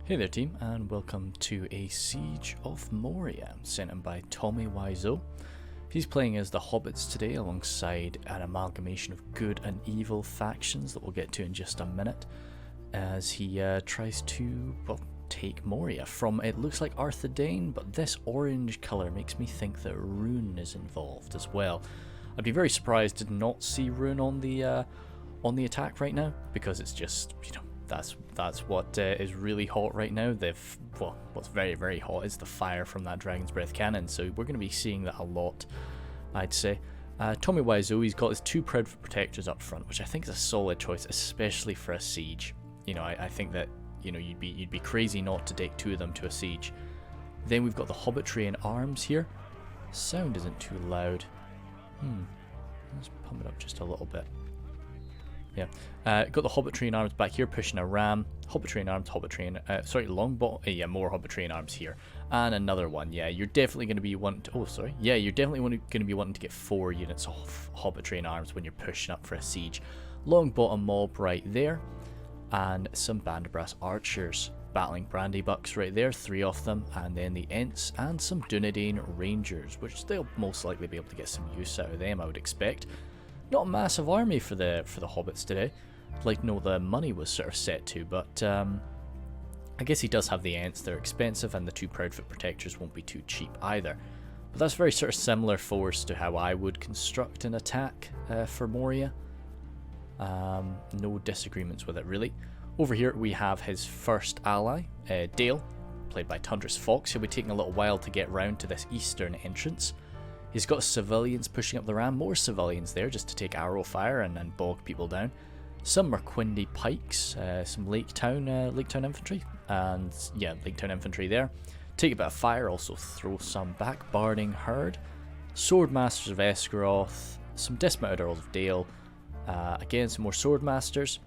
Hey there team, and welcome to a Siege of Moria, sent in by Tommy Wiseau. He's playing as the Hobbits today alongside an amalgamation of good and evil factions that we'll get to in just a minute, as he tries to, well, take Moria from, it looks like Arthur Dane, but this orange colour makes me think that Rune is involved as well. I'd be very surprised to not see Rune on the attack right now, because it's just, you know, that's what is really hot right now. What's very, very hot is the fire from that Dragon's Breath cannon, so we're going to be seeing that a lot, I'd say. Tommy Wiseau, he's got his two Proudfoot Protectors up front, which I think is a solid choice, especially for a siege. You know, I think that, you know, you'd be crazy not to take two of them to a siege. Then we've got the Hobbitry and arms here. Sound isn't too loud. Let's pump it up just a little bit. Yeah, got the Hobbitry and arms back here pushing a ram. Hobbitry and arms, longbow. Yeah, more Hobbitry and arms here, and another one. Yeah, you're definitely going to be wanting to. You're definitely going to be wanting to get 4 units of Hobbitry and arms when you're pushing up for a siege. Longbottom mob right there, and some Bandabrass archers battling Brandybucks right there, 3 of them, and then the Ents and some Dunedain Rangers, which they'll most likely be able to get some use out of them, I would expect. Not a massive army for the Hobbits today. I'd like to know the money was sort of set to, but I guess he does have the Ents. They're expensive, and the 2 Proudfoot Protectors won't be too cheap either. But that's very sort of similar force to how I would construct an attack for Moria. No disagreements with it really. Over here we have his first ally, Dale, played by Tundris Fox. He'll be taking a little while to get round to this eastern entrance. He's got civilians pushing up the ram, more civilians there just to take arrow fire and bog people down. Some Merquindi pikes, some Lake Town infantry, and yeah, Lake Town infantry there. Take a bit of fire, also throw some back. Barding herd, Swordmasters of Esgaroth, some dismounted Earls of Dale, again some more Swordmasters,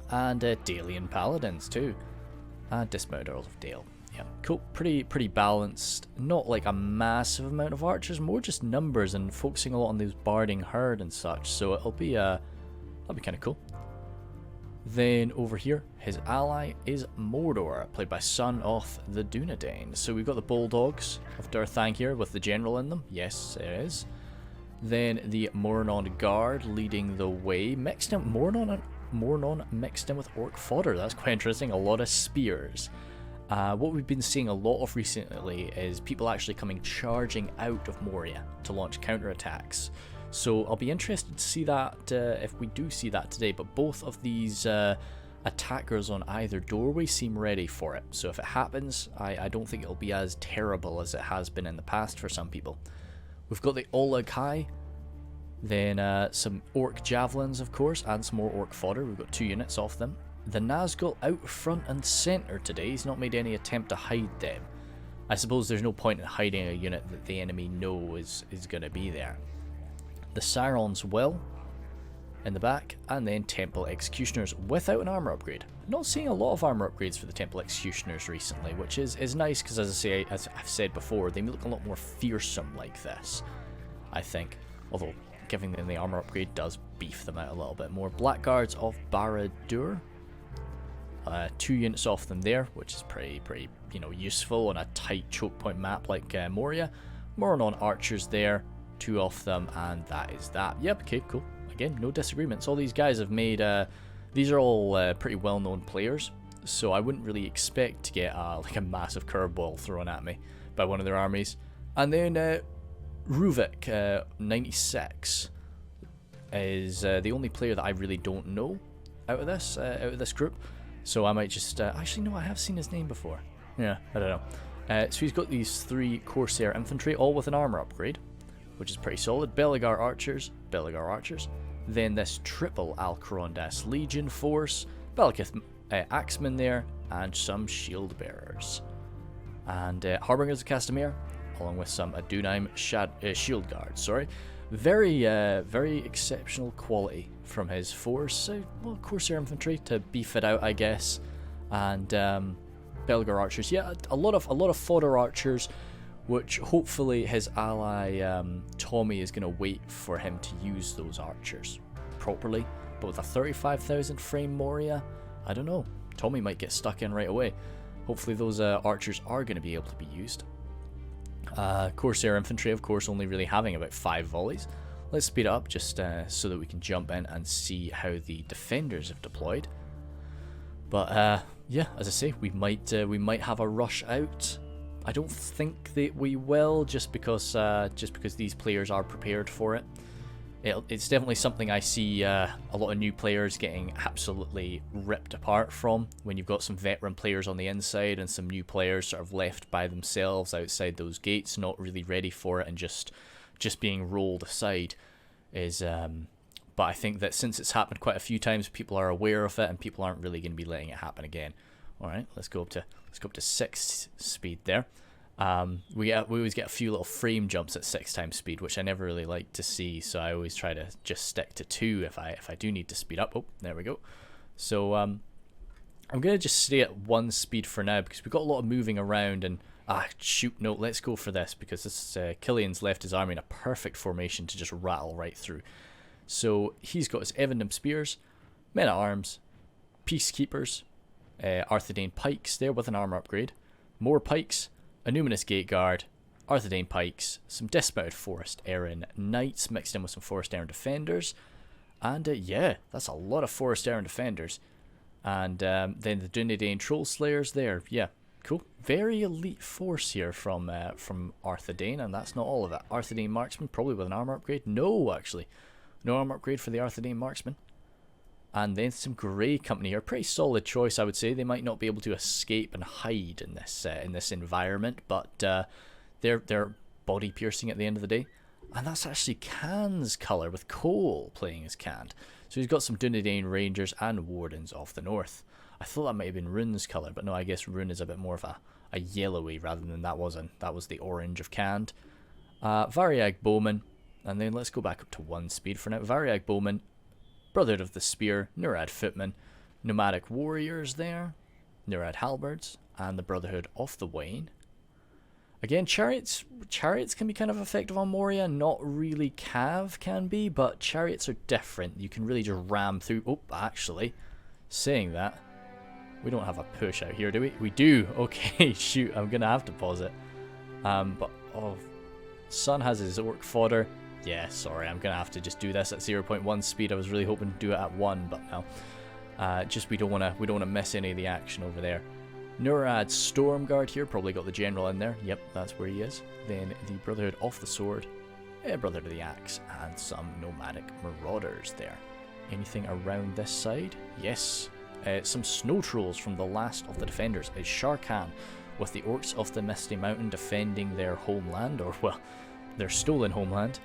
and Dalian Paladins too, and dismounted Earls of Dale. Yeah, cool. Pretty balanced. Not like a massive amount of archers, more just numbers and focusing a lot on those barding herd and such. So it'll be kind of cool. Then over here, his ally is Mordor, played by Son of the Dunedain. So we've got the Bulldogs of Durthang here with the general in them. Yes, there is. Then the Mornon Guard leading the way, mixed in Mornon mixed in with Orc fodder. That's quite interesting. A lot of spears. What we've been seeing a lot of recently is people actually coming charging out of Moria to launch counterattacks. So I'll be interested to see that if we do see that today, but both of these attackers on either doorway seem ready for it. So if it happens, I don't think it'll be as terrible as it has been in the past for some people. We've got the Oleg High, then some Orc Javelins of course, and some more Orc fodder. We've got 2 units of them. The Nazgul out front and centre today. He's not made any attempt to hide them. I suppose there's no point in hiding a unit that the enemy know is going to be there. The Sarons will in the back, and then Temple Executioners without an armour upgrade. Not seeing a lot of armour upgrades for the Temple Executioners recently, which is nice because, as I've said before, they look a lot more fearsome like this, I think. Although giving them the armour upgrade does beef them out a little bit more. Blackguards of Barad-dûr. 2 units off them there, which is pretty useful on a tight choke point map like Moria. Mornon archers there, 2 off them, and that is that. Yep, okay, cool. Again, no disagreements. All these guys have made, these are all pretty well-known players, so I wouldn't really expect to get like a massive curveball thrown at me by one of their armies. And then Ruvik, 96, is the only player that I really don't know out of this group. So I might just, actually no, I have seen his name before. Yeah, I don't know. So he's got these 3 Corsair infantry, all with an armour upgrade, which is pretty solid. Belegar archers. Then this triple Alcarondas Legion force, Belakith axemen there, and some shield bearers. And Harbingers of Castamere, along with some Adunheim shield guards, very exceptional quality from his force. Well, Corsair infantry to beef it out, I guess, and Belgar archers. Yeah, a lot of fodder archers, which hopefully his ally Tommy is going to wait for him to use those archers properly. But with a 35,000 frame Moria, I don't know. Tommy might get stuck in right away. Hopefully those archers are going to be able to be used. Corsair infantry, of course, only really having about 5 volleys. Let's speed it up just so that we can jump in and see how the defenders have deployed. But yeah, as I say, we might have a rush out. I don't think that we will, just because these players are prepared for it. It's definitely something I see a lot of new players getting absolutely ripped apart from, when you've got some veteran players on the inside and some new players sort of left by themselves outside those gates, not really ready for it and just being rolled aside. But I think that since it's happened quite a few times, people are aware of it and people aren't really going to be letting it happen again. All right, let's go up to 6 speed there. We always get a few little frame jumps at 6 times speed, which I never really like to see, so I always try to just stick to 2 if I do need to speed up. Oh, there we go. So I'm gonna just stay at 1 speed for now because we've got a lot of moving around. And shoot, no, let's go for this because this Killian's left his army in a perfect formation to just rattle right through. So he's got his Evandem spears, men at arms, peacekeepers, Arthedain pikes there with an armor upgrade, more pikes, a numinous gate guard, Arthedain pikes, some dismounted Forest Erin knights mixed in with some Forest Erin defenders, and yeah, that's a lot of Forest Erin defenders. And then the Dunedain troll slayers there. Yeah, cool. Very elite force here from Arthedain, and that's not all of it. Arthedain marksman, probably with an armor upgrade. No, actually, no armor upgrade for the Arthedain marksman. And then some Grey company here. Pretty solid choice, I would say. They might not be able to escape and hide in this environment, but they're body piercing at the end of the day. And that's actually Can's colour, with Cole playing as Can. So he's got some Dunedain Rangers and Wardens off the north. I thought that might have been Rune's colour, but no, I guess Rune is a bit more of a yellowy rather than that was the orange of Canned. Variag Bowman, and then let's go back up to 1 speed for now. Variag Bowman, Brotherhood of the Spear, Nurad Footmen, Nomadic Warriors there, Nurad Halberds, and the Brotherhood of the Wain. Again, chariots can be kind of effective on Moria, not really Cav can be, but chariots are different. You can really just ram through. Oh, actually, saying that, we don't have a push out here, do we? We do. Okay, shoot, I'm going to have to pause it. But, oh, Sun has his orc fodder. Yeah, sorry, I'm going to have to just do this at 0.1 speed. I was really hoping to do it at 1, but no. Just we don't want to miss any of the action over there. Nurad Stormguard here, probably got the general in there. Yep, that's where he is. Then the Brotherhood of the Sword, Brotherhood of the Axe, and some Nomadic Marauders there. Anything around this side? Yes. Some Snow Trolls from the last of the defenders. It's Sharkan, with the Orcs of the Misty Mountain defending their homeland, or, well, their stolen homeland.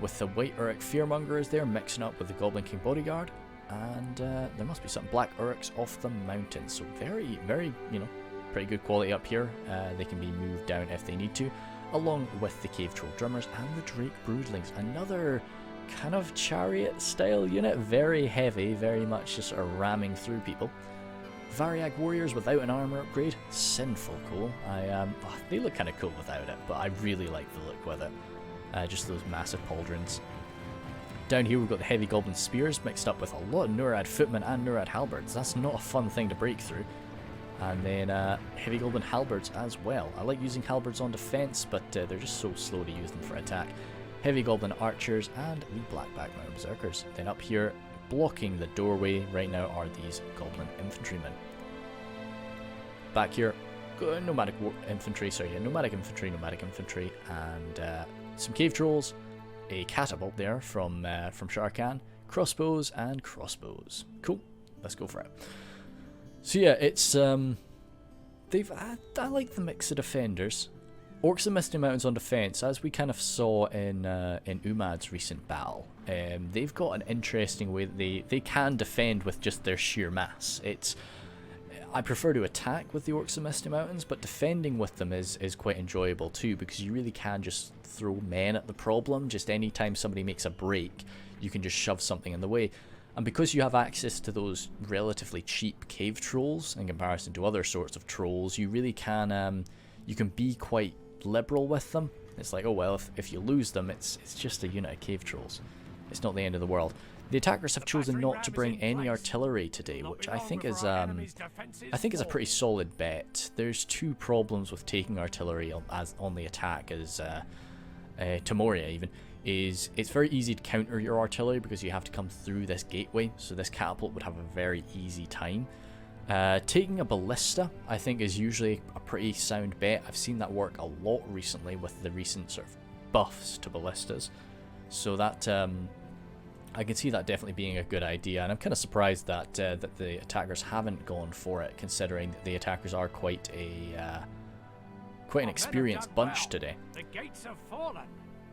With the White Uruk Fearmongers there, mixing up with the Goblin King Bodyguard. And there must be some Black Uruks off the mountain. So very, very, pretty good quality up here. They can be moved down if they need to, along with the Cave Troll Drummers and the Drake Broodlings. Another kind of chariot style unit, very heavy, very much just sort of ramming through people. Variag Warriors without an armor upgrade, sinful cool. They look kind of cool without it, but I really like the look with it. Just those massive pauldrons. Down here we've got the Heavy Goblin Spears mixed up with a lot of Nurad Footmen and Nurad Halberds. That's not a fun thing to break through. And then Heavy Goblin Halberds as well. I like using Halberds on defense, but they're just so slow to use them for attack. Heavy Goblin Archers and the Blackback Mountain Berserkers. Then up here, blocking the doorway right now, are these Goblin Infantrymen. Back here, Nomadic Infantry, Nomadic Infantry, and some Cave Trolls, a catapult there from Sharkan, crossbows and crossbows. Cool, let's go for it. So yeah, it's I like the mix of defenders. Orcs and Misty Mountains on defense, as we kind of saw in Umad's recent battle. They've got an interesting way that they can defend with just their sheer mass. I prefer to attack with the Orcs and Misty Mountains, but defending with them is quite enjoyable too, because you really can just throw men at the problem. Just anytime somebody makes a break, you can just shove something in the way. And because you have access to those relatively cheap cave trolls in comparison to other sorts of trolls, you really can you can be quite liberal with them. It's like, oh well, if you lose them, it's just a unit of cave trolls. It's not the end of the world. The attackers have chosen not to bring any artillery today, which I think is a pretty solid bet. There's two problems with taking artillery on the attack, as to Moria even, is it's very easy to counter your artillery because you have to come through this gateway, so this catapult would have a very easy time. Taking a ballista, I think, is usually a pretty sound bet. I've seen that work a lot recently with the recent sort of buffs to ballistas, so that I can see that definitely being a good idea, and I'm kind of surprised that that the attackers haven't gone for it, considering that the attackers are quite an experienced bunch today. The gates have fallen.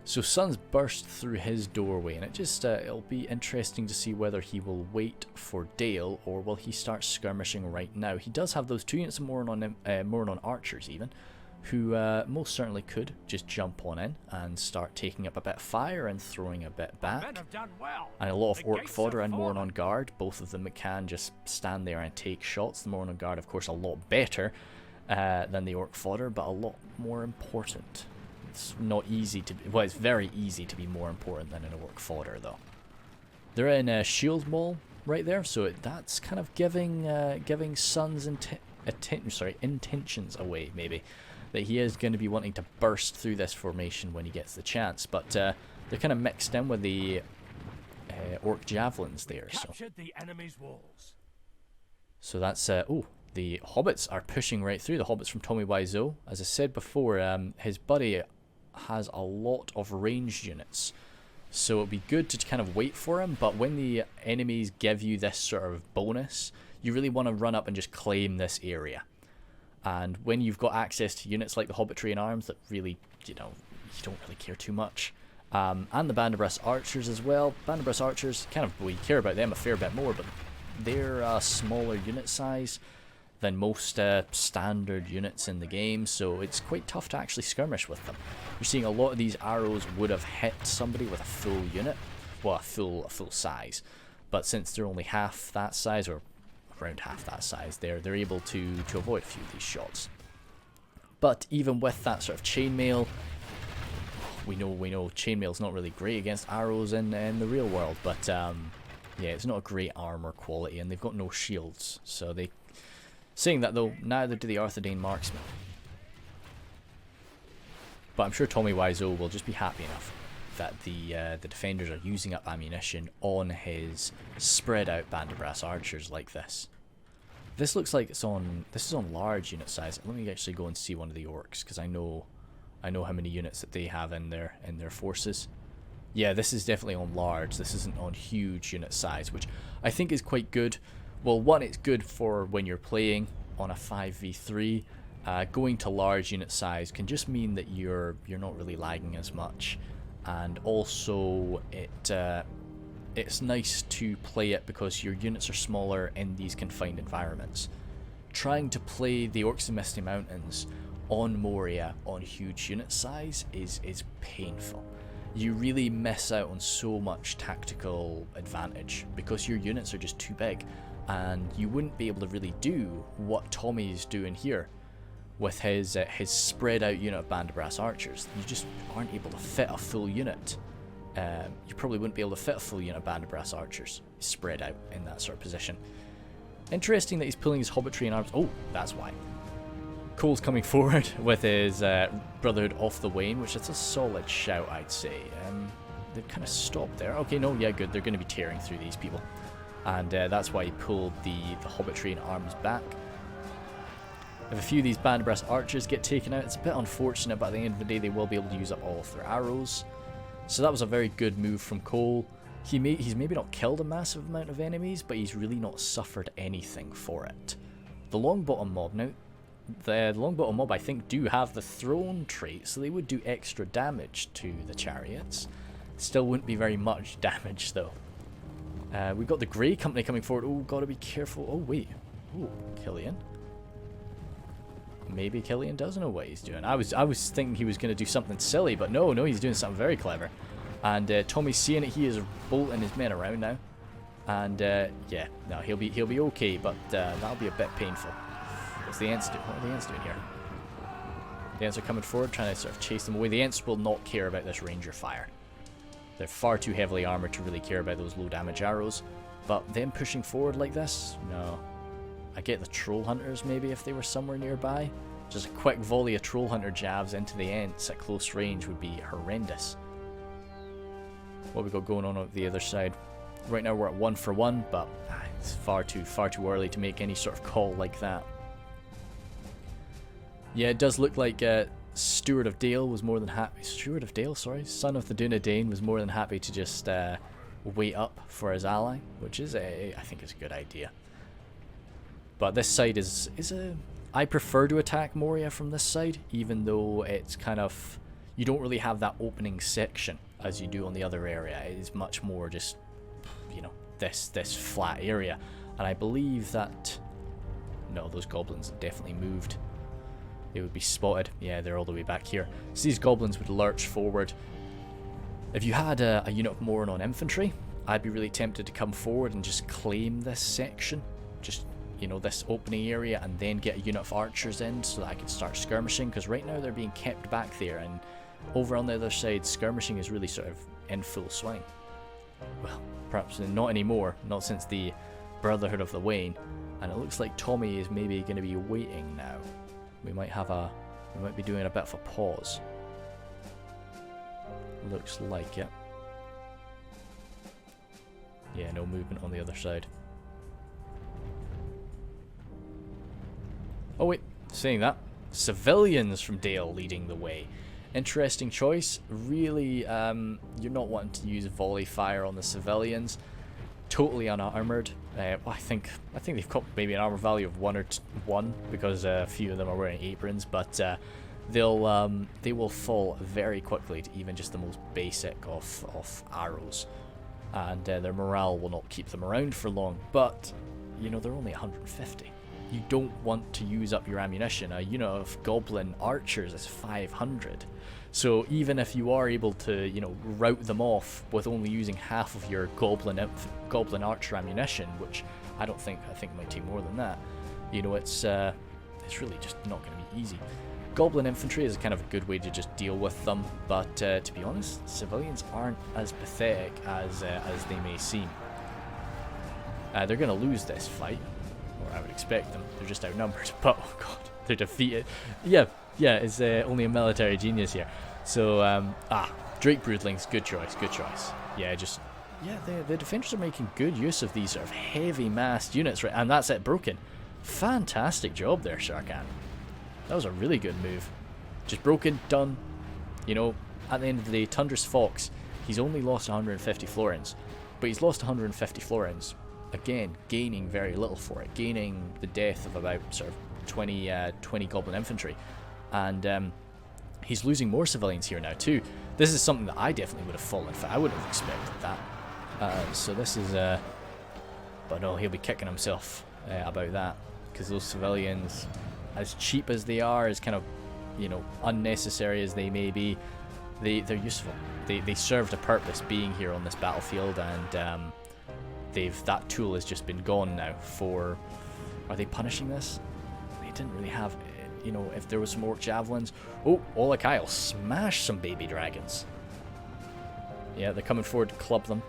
So Sun's burst through his doorway, and it'll be interesting to see whether he will wait for Dale or will he start skirmishing right now. He does have those 2 units of Moron archers even, who most certainly could just jump on in and start taking up a bit of fire and throwing a bit back. And a lot of Orc fodder and Moron guard, both of them can just stand there and take shots. The Moron guard, of course, a lot better than the Orc fodder, but a lot more important. It's not easy to be, well, it's very easy to be more important than an Orc fodder, though. They're in a shield wall right there, so that's kind of giving Sun's intentions away, maybe. That he is going to be wanting to burst through this formation when he gets the chance, but they're kind of mixed in with the Orc javelins there. So that's oh, the Hobbits are pushing right through. The Hobbits from Tommy Wiseau, as I said before, his buddy has a lot of ranged units, so it'd be good to kind of wait for him. But when the enemies give you this sort of bonus, you really want to run up and just claim this area. And when you've got access to units like the Hobbitry and Arms that really, you don't really care too much. And the Banderbras Archers as well. Banderbras Archers, we care about them a fair bit more, but they're a smaller unit size than most standard units in the game, so it's quite tough to actually skirmish with them. You're seeing a lot of these arrows would have hit somebody with a full unit, well, a full size. But since they're only half that size, or around half that size, they're able to avoid a few of these shots. But even with that sort of chainmail, we know chainmail's not really great against arrows in the real world, but yeah, it's not a great armor quality, and they've got no shields. So saying that though, neither do the Arthedain marksmen. But I'm sure Tommy Wiseau will just be happy enough that the defenders are using up ammunition on his spread out Banderbras archers like this. This looks like this is on large unit size. Let me actually go and see one of the orcs, because I know how many units that they have in their forces. Yeah, this is definitely on large. This isn't on huge unit size, which I think is quite good. Well, one, it's good for when you're playing on a 5v3. Going to large unit size can just mean that you're not really lagging as much, and also it's nice to play it because your units are smaller in these confined environments. Trying to play the Orcs of Misty Mountains on Moria on huge unit size is painful. You really miss out on so much tactical advantage because your units are just too big, and you wouldn't be able to really do what Tommy's doing here with his spread out unit of Banderbras archers. You just aren't able to fit a full unit. You probably wouldn't be able to fit a full unit of Banderbras archers spread out in that sort of position. Interesting that he's pulling his Hobbitry and Arms. Oh, that's why. Cole's coming forward with his Brotherhood off the Wane, which is a solid shout, I'd say. They've kind of stopped there. Okay, no, yeah, good. They're going to be tearing through these people. And that's why he pulled the Hobbitry and Arms back. If a few of these Banderbras archers get taken out, it's a bit unfortunate, but at the end of the day they will be able to use up all of their arrows. So that was a very good move from Cole. He's maybe not killed a massive amount of enemies, but he's really not suffered anything for it. The Longbottom mob, now, the Longbottom mob I think do have the throne trait, so they would do extra damage to the chariots. Still wouldn't be very much damage though. We've got the Grey Company coming forward. Oh, gotta be careful. Oh, wait. Oh, Killian. Maybe Killian does know what he's doing. I was thinking he was going to do something silly, but no, he's doing something very clever. And Tommy's seeing it. He is bolting his men around now. And yeah, no, he'll be okay, but that'll be a bit painful. What's the Ents doing? What are the Ents doing here? The Ents are coming forward, trying to sort of chase them away. The Ents will not care about this ranger fire. They're far too heavily armored to really care about those low damage arrows. But them pushing forward like this, no. I get the troll hunters maybe if they were somewhere nearby. Just a quick volley of troll hunter jabs into the Ents at close range would be horrendous. What we got going on the other side? Right now we're at 1 for 1, but it's far too early to make any sort of call like that. Yeah, it does look like Steward of Dale was more than happy. Steward of Dale, sorry, son of the Dunedain was more than happy to just wait up for his ally, which is I think is a good idea. But this side is I prefer to attack Moria from this side, even though it's kind of, you don't really have that opening section as you do on the other area. It is much more just, you know, this flat area. And I believe that, no, those goblins have definitely moved. They would be spotted. Yeah, they're all the way back here. So these goblins would lurch forward. If you had a unit of Morin on infantry, I'd be really tempted to come forward and just claim this section. Just, you know, this opening area, and then get a unit of archers in so that I can start skirmishing, because right now they're being kept back there, and over on the other side skirmishing is really sort of in full swing. Well, perhaps not anymore, not since the Brotherhood of the Wain, and it looks like Tommy is maybe going to be waiting now. We might be doing a bit of a pause. Looks like it. Yeah, no movement on the other side. Oh wait, saying that, civilians from Dale leading the way. Interesting choice. Really, you're not wanting to use volley fire on the civilians. Totally unarmored. Well, I think they've got maybe an armor value of 1 or 1 because a few of them are wearing aprons, but they will fall very quickly to even just the most basic of arrows, and their morale will not keep them around for long. But you know, they're only 150. You don't want to use up your ammunition. A unit of goblin archers is 500. So even if you are able to, you know, rout them off with only using half of your goblin archer ammunition, which I think it might take more than that, you know, it's really just not going to be easy. Goblin infantry is kind of a good way to just deal with them, but to be honest, civilians aren't as pathetic as they may seem. They're going to lose this fight, or I would expect them. They're just outnumbered, but oh god, they're defeated. Yeah, it's only a military genius here. So, Drake Broodlings, good choice. Yeah, the defenders are making good use of these sort of heavy massed units, right? And that's it, broken. Fantastic job there, Sharkan. That was a really good move. Just broken, done. You know, at the end of the day, Tundra's Fox, he's only lost 150 florins, but he's lost 150 florins. Again, gaining very little for it, gaining the death of about sort of 20 goblin infantry, and he's losing more civilians here now too. This is something that I definitely would have fallen for. I wouldn't have expected that. So this is, but no, he'll be kicking himself about that, because those civilians, as cheap as they are, as kind of, you know, unnecessary as they may be, they're useful. They served a purpose being here on this battlefield, and that tool has just been gone now. For, are they punishing this? They didn't really have, you know, if there was some orc javelins. Oh, Olakai will smash some baby dragons. Yeah, they're coming forward to club them.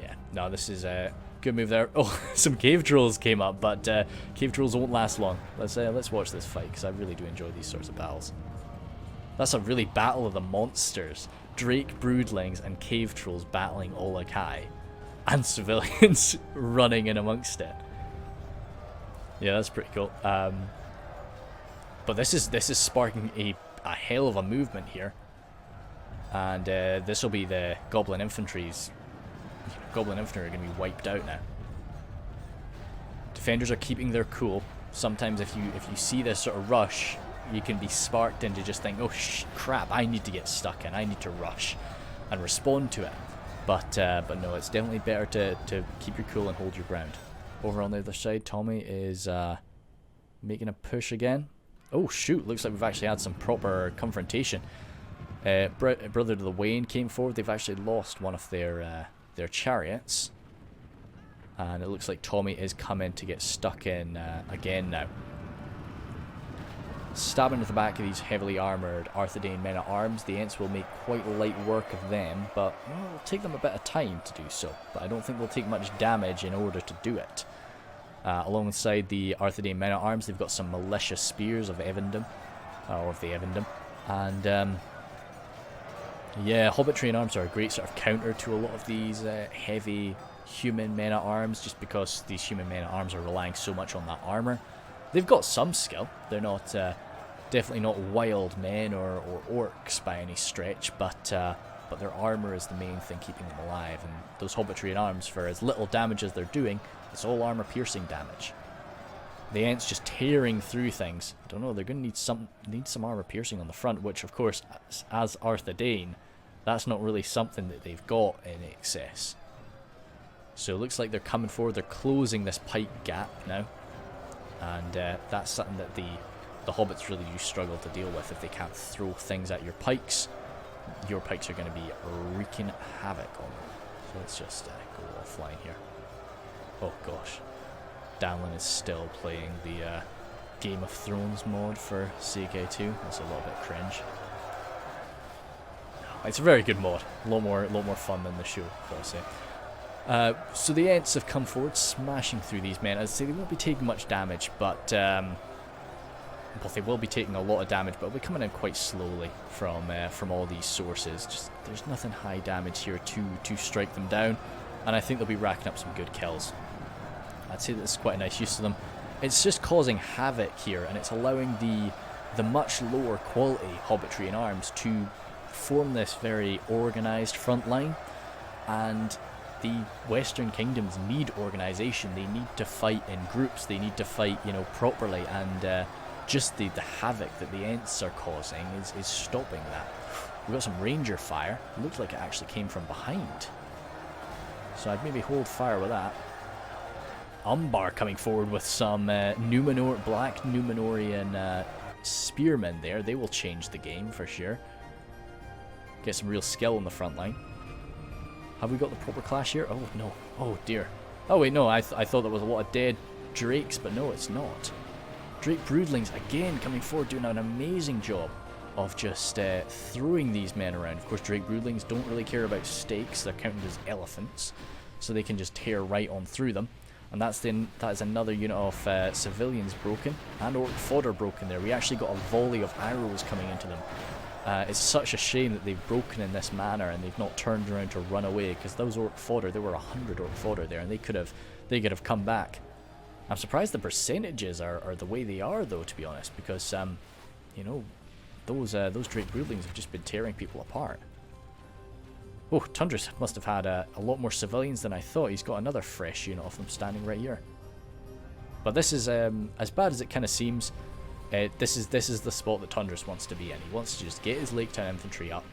Yeah, no, this is a good move there. Oh, some cave trolls came up, but cave trolls won't last long. Let's watch this fight, because I really do enjoy these sorts of battles. That's a really battle of the monsters. Drake broodlings and cave trolls battling Olakai, and civilians running in amongst it. Yeah, that's pretty cool. But this is sparking a hell of a movement here, and this will be the goblin infantry's. Goblin infantry are going to be wiped out now. Defenders are keeping their cool. Sometimes if you see this sort of rush, you can be sparked into just think, oh crap, I need to get stuck in, I need to rush and respond to it. But no, it's definitely better to keep your cool and hold your ground. Over on the other side, Tommy is making a push again. Oh shoot, looks like we've actually had some proper confrontation. Brother to the Wain came forward. They've actually lost one of their chariots, and it looks like Tommy is coming to get stuck in again now. stabbing at the back of these heavily armoured Arthedain men-at-arms. The Ents will make quite light work of them, but well, it'll take them a bit of time to do so. But I don't think they'll take much damage in order to do it. Alongside the Arthedain men-at-arms, they've got some militia spears of Evendom, or of the Evendom, and yeah, Hobbit train arms are a great sort of counter to a lot of these heavy human men-at-arms, just because these human men-at-arms are relying so much on that armour. They've got some skill. They're not definitely not wild men or orcs by any stretch, but their armour is the main thing keeping them alive. And those Hobbit train arms, for as little damage as they're doing, it's all armour piercing damage. The Ents just tearing through things. I don't know, they're going to need some armour piercing on the front, which of course, as Arthedain, that's not really something that they've got in excess. So it looks like they're coming forward. They're closing this pike gap now, and that's something that the Hobbits really do struggle to deal with. If they can't throw things at your pikes are going to be wreaking havoc on them. So let's just go offline here. Oh gosh, Danlin is still playing the Game of Thrones mod for CK2. That's a little bit cringe. It's a very good mod, a lot more fun than the show, I'll say. So the Ents have come forward, smashing through these men. As I say, they won't be taking much damage, but well, they will be taking a lot of damage, but it'll be coming in quite slowly from all these sources. Just there's nothing high damage here to strike them down, and I think they'll be racking up some good kills. I'd say that's quite a nice use of them. It's just causing havoc here, and it's allowing the much lower quality Hobbitry and arms to form this very organised front line, and the Western Kingdoms need organisation. They need to fight in groups. They need to fight, properly, and just the havoc that the Ents are causing is stopping that. We've got some ranger fire. It looked like it actually came from behind, so I'd maybe hold fire with that. Umbar coming forward with some black Númenórean spearmen there. They will change the game for sure. Get some real skill on the front line. Have we got the proper clash here? Oh no. Oh dear. Oh wait, no, I thought there was a lot of dead drakes, but no, it's not. Drake broodlings again coming forward, doing an amazing job of just throwing these men around. Of course, Drake broodlings don't really care about stakes. They're counted as elephants, so they can just tear right on through them. And that is another unit of civilians broken, and orc fodder broken there. We actually got a volley of arrows coming into them. It's such a shame that they've broken in this manner and they've not turned around to run away, because those orc fodder, there were 100 orc fodder there, and they could have come back. I'm surprised the percentages are the way they are, though, to be honest, because those Drake broodlings have just been tearing people apart. Oh, Tundras must have had a lot more civilians than I thought. He's got another fresh unit of them standing right here. But this is as bad as it kind of seems. This is the spot that Tundras wants to be in. He wants to just get his Lake Town infantry up,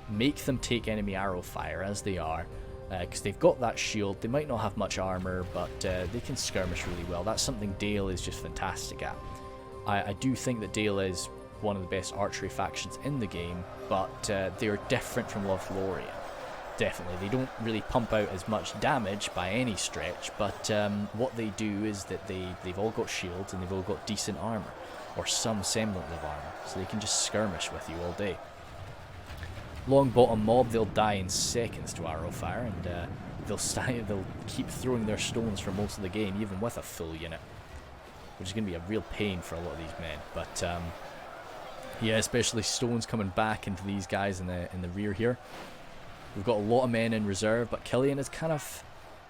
make them take enemy arrow fire as they are, because they've got that shield. They might not have much armor, but they can skirmish really well. That's something Dale is just fantastic at. I do think that Dale is one of the best archery factions in the game, but they are different from Lothlorien. Definitely, they don't really pump out as much damage by any stretch, but what they do is that they've all got shields and they've all got decent armor, or some semblance of armor, so they can just skirmish with you all day. Long bottom mob, they'll die in seconds to arrow fire, and they'll keep throwing their stones for most of the game, even with a full unit, which is going to be a real pain for a lot of these men. But yeah, especially stones coming back into these guys in the rear here. We've got a lot of men in reserve, but Killian is kind of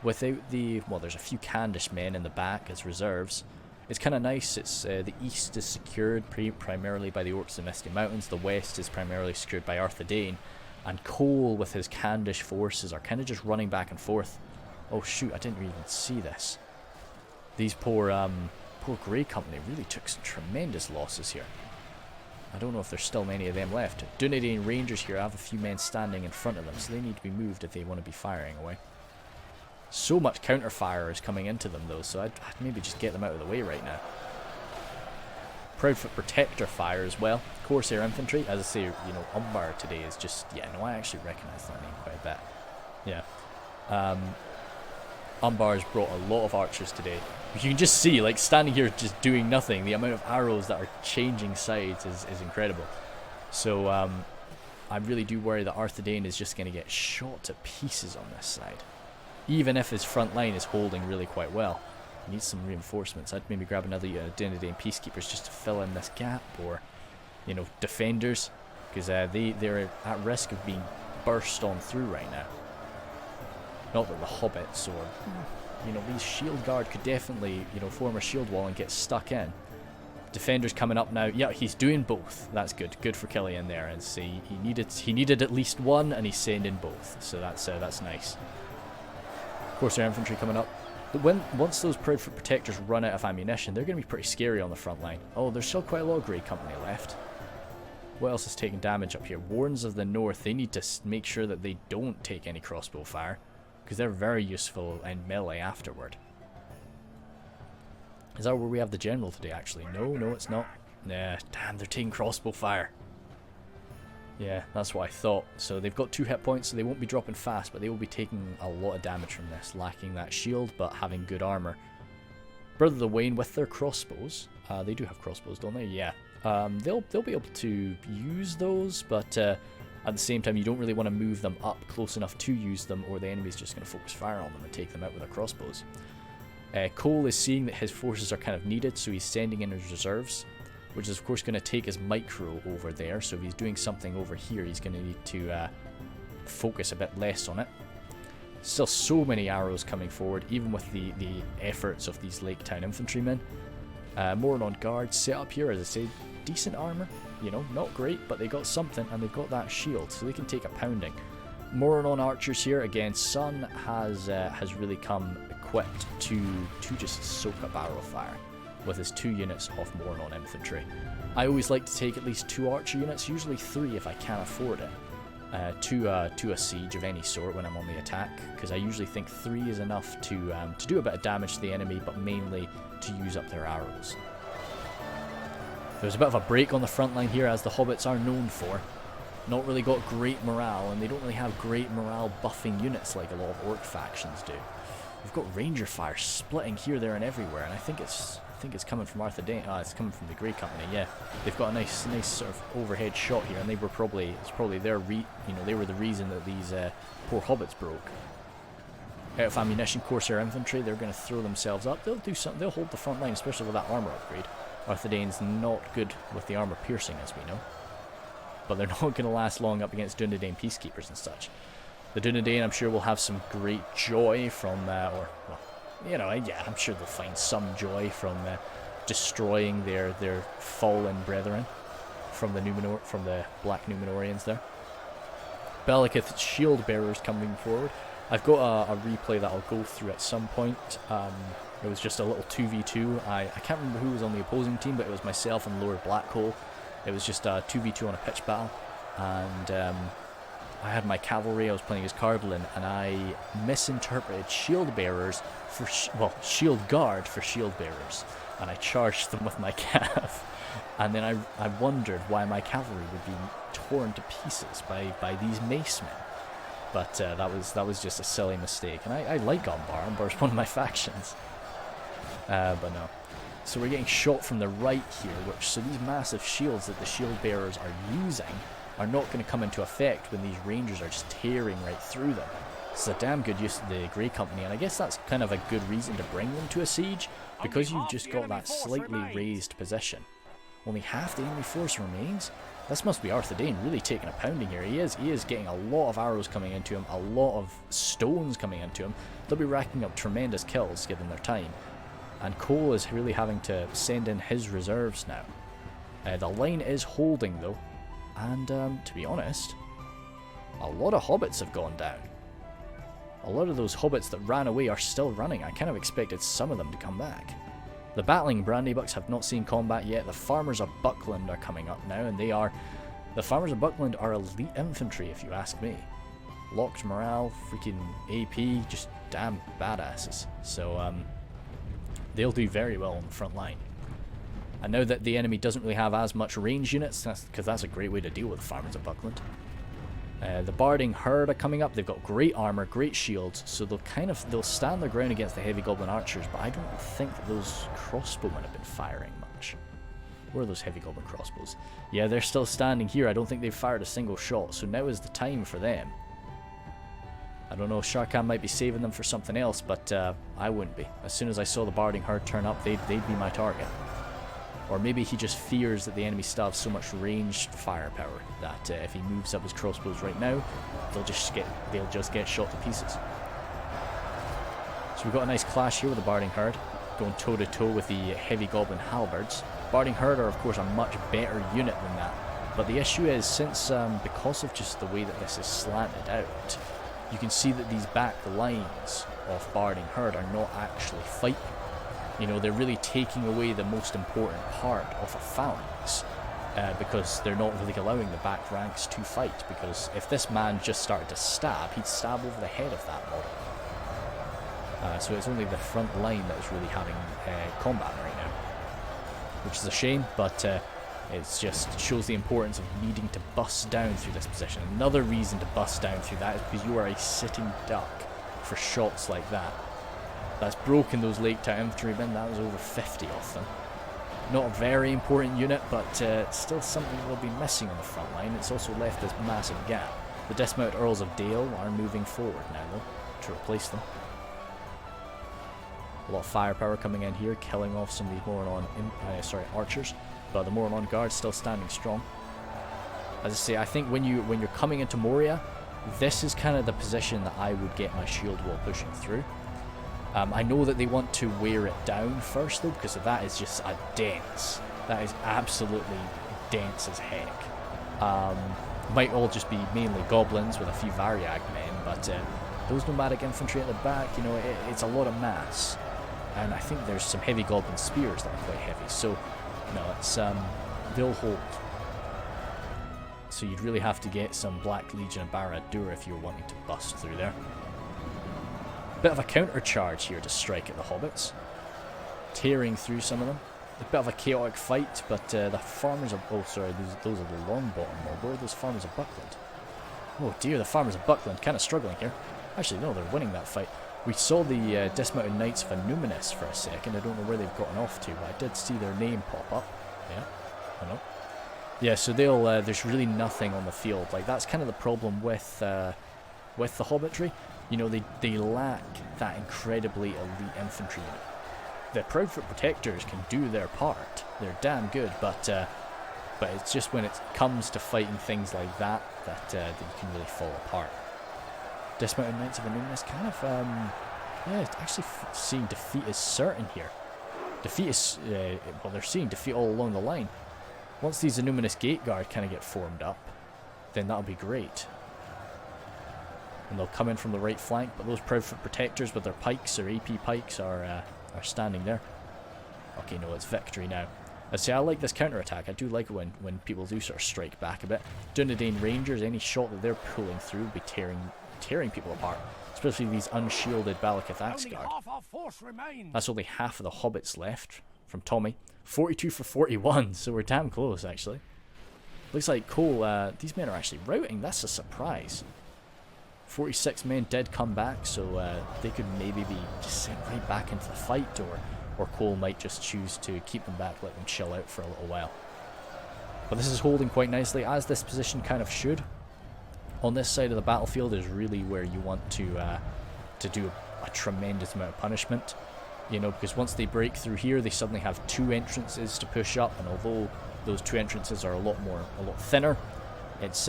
without there's a few Candish men in the back as reserves. It's kind of nice. It's the east is secured primarily by the Orcs of the Misty Mountains. The west is primarily secured by Arthedain, and Cole with his Candish forces are kind of just running back and forth. Oh shoot, I didn't even see this. These poor Grey Company really took some tremendous losses here. I don't know if there's still many of them left. Dunedain Rangers here have a few men standing in front of them, so they need to be moved if they want to be firing away. So much counter-fire is coming into them though, so I'd maybe just get them out of the way right now. Proudfoot Protector fire as well. Corsair Infantry, as I say, Umbar today is just, I actually recognise that name quite a bit. Yeah. Umbar's brought a lot of archers today. You can just see, like, standing here just doing nothing, the amount of arrows that are changing sides is incredible. So, I really do worry that Arthedain is just going to get shot to pieces on this side. Even if his front line is holding really quite well. He needs some reinforcements. I'd maybe grab another Dunedain Peacekeepers just to fill in this gap, or, you know, defenders, because they're at risk of being burst on through right now. Not that the Hobbits or, you know, these shield guard could definitely, you know, form a shield wall and get stuck in. Defender's coming up now. Yeah, he's doing both. That's good. Good for Killian there. And see, he needed at least one, and he's sending both. So that's nice. Of course, their infantry coming up. But once those Proudfoot protectors run out of ammunition, they're going to be pretty scary on the front line. Oh, there's still quite a lot of Grey Company left. What else is taking damage up here? Warrens of the North. They need to make sure that they don't take any crossbow fire, because they're very useful in melee afterward. Is that where we have the general today, actually? No, it's not. Nah, damn, they're taking crossbow fire. Yeah, that's what I thought. So they've got 2 hit points, so they won't be dropping fast, but they will be taking a lot of damage from this, lacking that shield, but having good armor. Brother the Wayne with their crossbows. They do have crossbows, don't they? Yeah. They'll be able to use those, but at the same time, you don't really want to move them up close enough to use them, or the enemy's just going to focus fire on them and take them out with their crossbows. Cole is seeing that his forces are kind of needed, so he's sending in his reserves, which is of course going to take his micro over there. So if he's doing something over here, he's going to need to focus a bit less on it. Still so many arrows coming forward, even with the efforts of these Lake Town infantrymen. More on guard set up here, as I say, decent armor, you know, not great, but they got something, and they've got that shield, so they can take a pounding. More on archers here. Again, Sun has really come equipped to just soak up arrow fire with his 2 units of Moron infantry. I always like to take at least 2 archer units, usually 3 if I can afford it, to a siege of any sort when I'm on the attack, because I usually think 3 is enough to do a bit of damage to the enemy, but mainly to use up their arrows. There's a bit of a break on the front line here, as the Hobbits are known for. Not really got great morale, and they don't really have great morale buffing units like a lot of Orc factions do. We've got Ranger fire splitting here, there, and everywhere, and I think it's coming from Arthedain. It's coming from the Grey Company. Yeah, they've got a nice sort of overhead shot here, and they were it's probably their they were the reason that these poor Hobbits broke. Out of ammunition, Corsair infantry, they're going to throw themselves up. They'll do something. They'll hold the front line, especially with that armor upgrade. Arthedain's not good with the armor piercing, as we know, but they're not going to last long up against Dunedain Peacekeepers and such. The Dunedain, I'm sure, will have some great joy from, yeah, I'm sure they'll find some joy from destroying their fallen brethren from the Black Numenorians there. Belikith's shield bearers coming forward. I've got a replay that I'll go through at some point. It was just a little 2v2. I can't remember who was on the opposing team, but it was myself and Lord Blackhole. It was just a 2v2 on a pitch battle, and I had my cavalry. I was playing as Cardlin, and I misinterpreted shield bearers for shield guard for shield bearers, and I charged them with my cav. And then I wondered why my cavalry would be torn to pieces by these macemen. But that was just a silly mistake, and I like Umbar. Umbar's one of my factions. But no. So we're getting shot from the right here, so these massive shields that the shield bearers are using are not going to come into effect when these rangers are just tearing right through them. It's a damn good use of the Grey Company, and I guess that's kind of a good reason to bring them to a siege, because you've just got that slightly raised position. Only half the enemy force remains? This must be Arthedain really taking a pounding here. He is getting a lot of arrows coming into him, a lot of stones coming into him. They'll be racking up tremendous kills given their time. And Cole is really having to send in his reserves now. The line is holding though, and to be honest, a lot of Hobbits have gone down. A lot of those Hobbits that ran away are still running. I kind of expected some of them to come back. The battling Brandybucks have not seen combat yet. The Farmers of Buckland are coming up now, and the Farmers of Buckland are elite infantry, if you ask me. Locked morale, freaking AP, just damn badasses. So they'll do very well on the front line. And now that the enemy doesn't really have as much range units, because that's a great way to deal with the Farmers of Buckland. The Barding Herd are coming up. They've got great armor, great shields, so they'll stand their ground against the heavy goblin archers, but I don't think that those crossbowmen have been firing much. Where are those heavy goblin crossbows? Yeah, they're still standing here. I don't think they've fired a single shot, so now is the time for them. I don't know, Sharkan might be saving them for something else, but I wouldn't be. As soon as I saw the Barding Herd turn up, they'd be my target. Or maybe he just fears that the enemy still have so much ranged firepower that if he moves up his crossbows right now, they'll just get shot to pieces. So we've got a nice clash here with the Barding Herd, going toe to toe with the heavy goblin halberds. Barding Herd are of course a much better unit than that, but the issue is because of just the way that this is slanted out, you can see that these back lines of Barding Herd are not actually fighting. You know, they're really taking away the most important part of a phalanx because they're not really allowing the back ranks to fight, because if this man just started to stab, he'd stab over the head of that model. So it's only the front line that is really having combat right now, which is a shame, but it just shows the importance of needing to bust down through this position. Another reason to bust down through that is because you are a sitting duck for shots like that. That's broken those Lake Town infantrymen. That was over 50 of them. Not a very important unit, but still something they'll be missing on the front line. It's also left this massive gap. The dismounted Earls of Dale are moving forward now, though, to replace them. A lot of firepower coming in here, killing off some of these archers, but the Moron Guard's still standing strong. As I say, I think when you're coming into Moria, this is kind of the position that I would get my shield wall pushing through. I know that they want to wear it down first though, because that is just a dense. That is absolutely dense as heck. Might all just be mainly goblins with a few Variag men, but those nomadic infantry at the back, you know, it's a lot of mass. And I think there's some heavy goblin spears that are quite heavy, so no, it's they'll hold. So you'd really have to get some Black Legion and Barad-dûr if you're wanting to bust through there. Bit of a counter charge here to strike at the Hobbits, tearing through some of them. A bit of a chaotic fight, but the farmers are... Oh, sorry, those are the Longbottom mob. Where are those farmers of Buckland? Oh dear, the farmers of Buckland kind of struggling here. Actually, no, they're winning that fight. We saw the dismounted knights of Annuminus for a second. I don't know where they've gotten off to, but I did see their name pop up. Yeah, I know. Yeah, so they'll... there's really nothing on the field. Like, that's kind of the problem with the Hobbitry. You know, they lack that incredibly elite infantry unit. The Proudfoot Protectors can do their part. They're damn good, but it's just when it comes to fighting things like that that you can really fall apart. Dismounted Knights of Annuminus kind of, yeah, actually seeing defeat is certain here. Defeat is, well, they're seeing defeat all along the line. Once these Annuminus Gate Guard kind of get formed up, then that'll be great. And they'll come in from the right flank, but those Proudfoot Protectors with their pikes, or AP pikes, are standing there. Okay, no, it's victory now. I say I like this counter-attack. I do like it when people do sort of strike back a bit. Dunedain Rangers, any shot that they're pulling through will be tearing people apart, especially these unshielded Balakath Axe Guard. That's only half of the Hobbits left from Tommy. 42 for 41, so we're damn close, actually. Looks like Cole, these men are actually routing. That's a surprise. 46 men did come back, so they could maybe be just sent right back into the fight, or Cole might just choose to keep them back, let them chill out for a little while. But this is holding quite nicely, as this position kind of should. On this side of the battlefield is really where you want to do a tremendous amount of punishment, you know, because once they break through here, they suddenly have two entrances to push up, and although those two entrances are a lot thinner, it's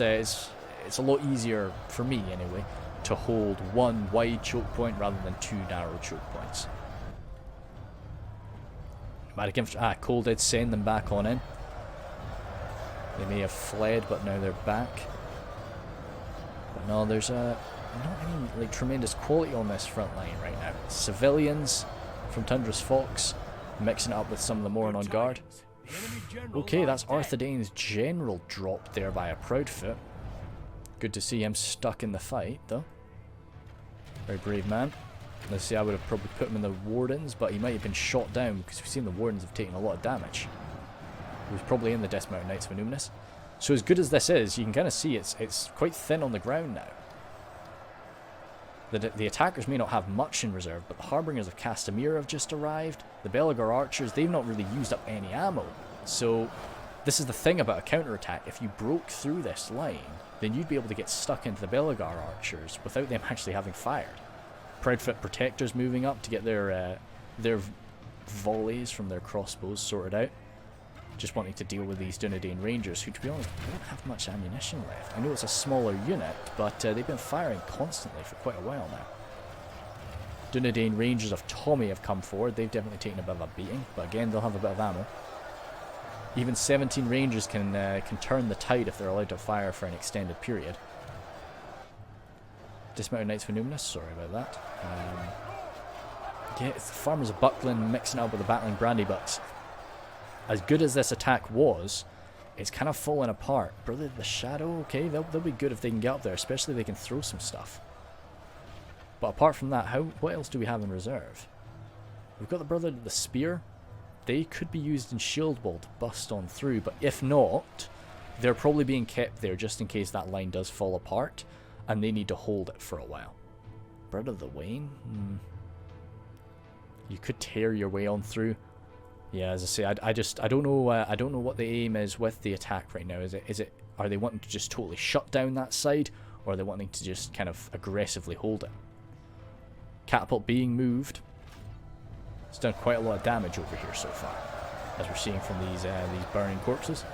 a lot easier, for me anyway, to hold one wide choke point rather than two narrow choke points. Cole did send them back on in. They may have fled, but now they're back. But no, there's not any like tremendous quality on this front line right now. Civilians from Tundra's Fox mixing it up with some of the Moron Guard. Okay, that's Arthedain's general dropped there by a Proudfoot. Good to see him stuck in the fight, though. Very brave man. Let's see, I would have probably put him in the Wardens, but he might have been shot down because we've seen the Wardens have taken a lot of damage. He was probably in the Dismounted Knights of Annuminus. So as good as this is, you can kind of see it's quite thin on the ground now. The attackers may not have much in reserve, but the Harbingers of Castamere have just arrived. The Belagar archers, they've not really used up any ammo. So this is the thing about a counterattack. If you broke through this line, then you'd be able to get stuck into the Belagar archers without them actually having fired. Proudfoot protectors moving up to get their volleys from their crossbows sorted out. Just wanting to deal with these Dunedain Rangers, who, to be honest, don't have much ammunition left. I know it's a smaller unit, but they've been firing constantly for quite a while now. Dunedain Rangers of Tommy have come forward. They've definitely taken a bit of a beating, but again, they'll have a bit of ammo. Even 17 Rangers can turn the tide if they're allowed to fire for an extended period. Dismounted Knights of Numinous, sorry about that. Yeah, it's the Farmers of Buckland mixing up with the Battling Brandybucks. As good as this attack was, it's kind of falling apart. Brother of the Shadow, okay, they'll be good if they can get up there, especially if they can throw some stuff. But apart from that, what else do we have in reserve? We've got the Brother of the Spear. They could be used in Shield Wall to bust on through, but if not, they're probably being kept there just in case that line does fall apart, and they need to hold it for a while. Brother of the Wain? You could tear your way on through. Yeah, as I say, I don't know. I don't know what the aim is with the attack right now. Are they wanting to just totally shut down that side, or are they wanting to just kind of aggressively hold it? Catapult being moved. It's done quite a lot of damage over here so far, as we're seeing from these burning corpses.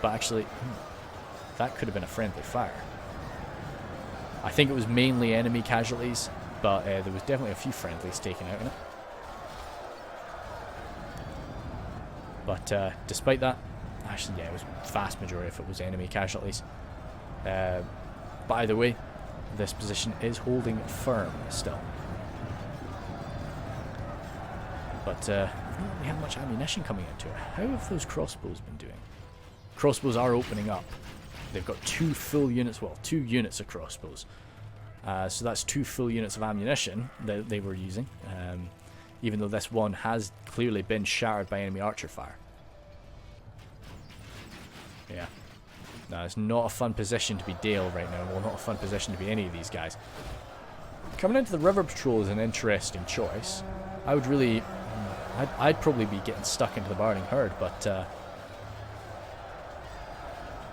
But actually, that could have been a friendly fire. I think it was mainly enemy casualties, but there was definitely a few friendlies taken out in it. But despite that, actually, yeah, it was vast majority if it was enemy casualties. But either way, this position is holding firm still. But we don't really have much ammunition coming into it. How have those crossbows been doing? Crossbows are opening up. They've got 2 full units, well, 2 units of crossbows. So that's 2 full units of ammunition that they were using. Even though this one has clearly been shattered by enemy archer fire. Yeah. No, it's not a fun position to be Dale right now. Well, not a fun position to be any of these guys. Coming into the River Patrol is an interesting choice. I would really... I'd probably be getting stuck into the Barding Herd, but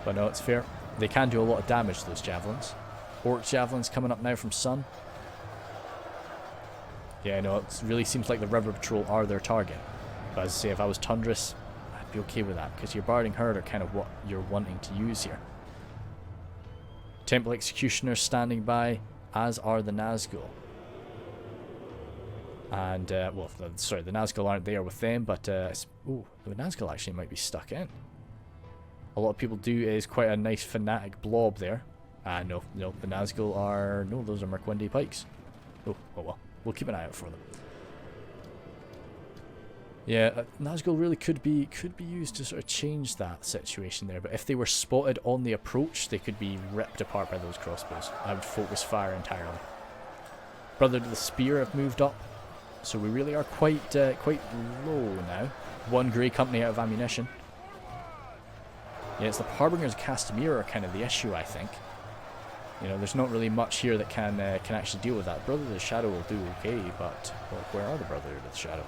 no, it's fair. They can do a lot of damage to those javelins. Orc javelins coming up now from Sun. Yeah, no, it really seems like the River Patrol are their target. But as I say, if I was Tundris, I'd be okay with that, because your Barding Herd are kind of what you're wanting to use here. Temple Executioners standing by, as are the Nazgul. And, well, sorry, the Nazgul aren't there with them, but, ooh, the Nazgul actually might be stuck in. A lot of people do is quite a nice fanatic blob there. No, the Nazgul are, no, those are Merquindi pikes. Oh well. We'll keep an eye out for them. Yeah, Nazgul really could be used to sort of change that situation there, but if they were spotted on the approach, they could be ripped apart by those crossbows. I would focus fire entirely. Brother to the Spear have moved up, so we really are quite low now. 1 grey company out of ammunition. Yeah, it's the Harbingers of Castamere are kind of the issue, I think. You know, there's not really much here that can actually deal with that. Brother of the Shadow will do okay, but well, where are the Brother of the Shadow?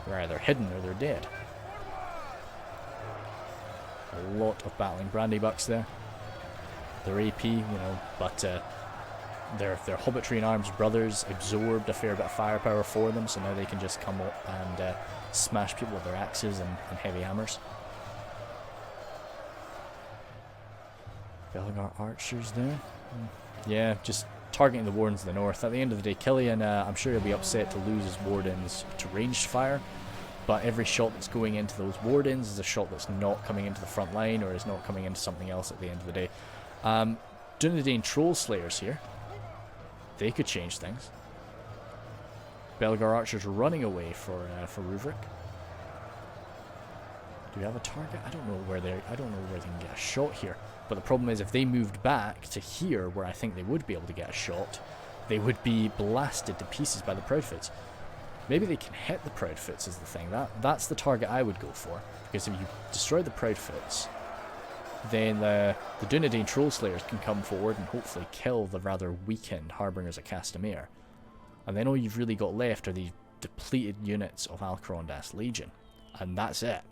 They're either hidden or they're dead. A lot of battling Brandybucks there. They're AP, you know, but their Hobbitry and Arms brothers absorbed a fair bit of firepower for them, so now they can just come up and smash people with their axes and heavy hammers. Belagar archers there. Yeah, just targeting the wardens in the north. At the end of the day, Killian, I'm sure he'll be upset to lose his wardens to ranged fire, but every shot that's going into those wardens is a shot that's not coming into the front line or is not coming into something else at the end of the day. Dunedain Troll Slayers here. They could change things. Belagar archers running away for Ruvrik. Do we have a target? I don't know where they can get a shot here. But the problem is, if they moved back to here, where I think they would be able to get a shot, they would be blasted to pieces by the Proudfoots. Maybe they can hit the Proudfoots is the thing. That's the target I would go for. Because if you destroy the Proudfoots, then the Dunedain Troll Slayers can come forward and hopefully kill the rather weakened Harbingers of Castamere. And then all you've really got left are these depleted units of Alcarondas Legion. And that's it.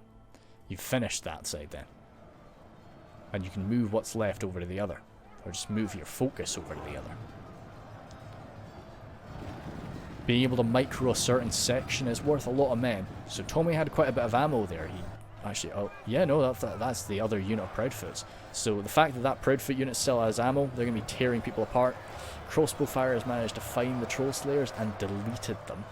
You've finished that side then. And you can move what's left over to the other. Or just move your focus over to the other. Being able to micro a certain section is worth a lot of men. So Tommy had quite a bit of ammo there. He actually, oh yeah, no, that's the other unit of Proudfoots. So the fact that that Proudfoot unit still has ammo, they're going to be tearing people apart. Crossbow fire has managed to find the Troll Slayers and deleted them.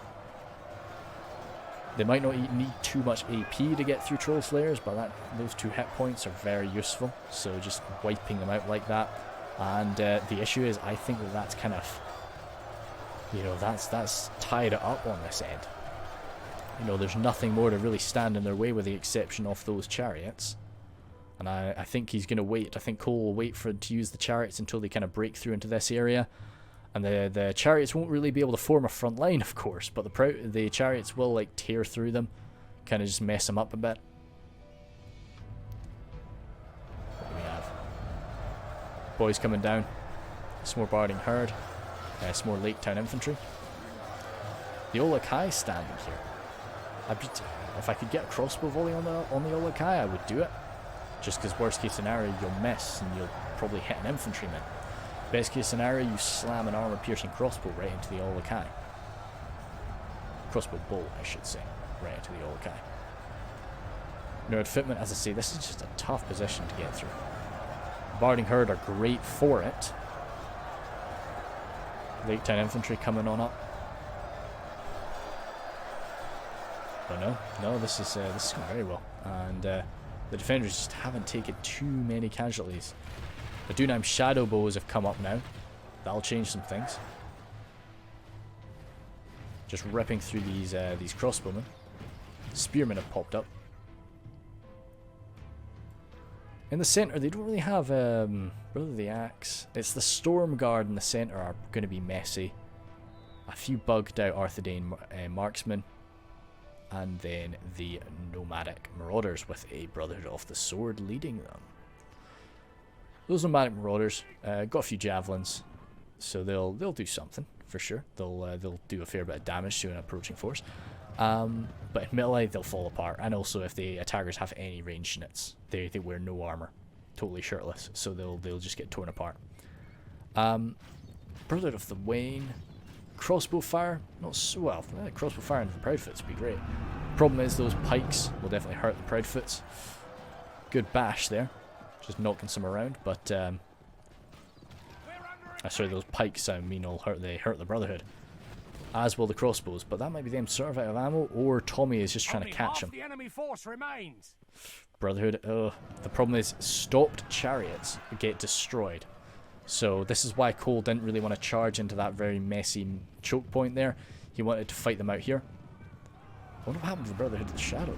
They might not need too much AP to get through Troll Slayers, but those 2 hit points are very useful. So just wiping them out like that. And the issue is, I think that's kind of, you know, that's tied it up on this end. You know, there's nothing more to really stand in their way with the exception of those chariots. And I think he's going to wait. I think Cole will wait to use the chariots until they kind of break through into this area. And the chariots won't really be able to form a front line, of course, but the chariots will like tear through them, kind of just mess them up a bit. What do we have? Boys coming down. Some more Barding Herd. Some more Lake Town Infantry. The Olakai standing here. If I could get a crossbow volley on the Olakai, I would do it. Just because worst case scenario, you'll miss and you'll probably hit an infantryman. Best case scenario, you slam an armor-piercing crossbow right into the Olakai. Crossbow bolt, I should say, right into the Olakai. Nerd Fitment, as I say, this is just a tough position to get through. Barding Herd are great for it. Lake Town Infantry coming on up. But no, this is going very well, and the defenders just haven't taken too many casualties. The Dunheim Shadow Bows have come up now. That'll change some things. Just ripping through these crossbowmen. Spearmen have popped up. In the centre, they don't really have Brother of the Axe. It's the Storm Guard in the centre are going to be messy. A few bugged out Arthedain marksmen. And then the Nomadic Marauders with a Brotherhood of the Sword leading them. Those Nomadic Marauders got a few javelins, so they'll do something for sure. They'll do a fair bit of damage to an approaching force. But in melee, they'll fall apart. And also, if the attackers have any ranged units, they wear no armor, totally shirtless, so they'll just get torn apart. Brotherhood of the Wain, crossbow fire, not so well. Crossbow fire into the Proudfoots would be great. Problem is, those pikes will definitely hurt the Proudfoots. Good bash there, just knocking some around, but sorry, those pikes I mean they hurt the Brotherhood. As will the crossbows, but that might be them sort of out of ammo, or Tommy is just trying to catch him. The enemy force remains. Brotherhood, the problem is stopped chariots get destroyed. So this is why Cole didn't really want to charge into that very messy choke point there. He wanted to fight them out here. I wonder what happened to the Brotherhood of the Shadow.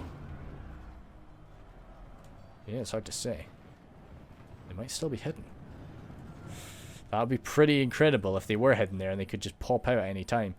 Yeah, it's hard to say. They might still be hidden. That would be pretty incredible if they were hidden there and they could just pop out at any time.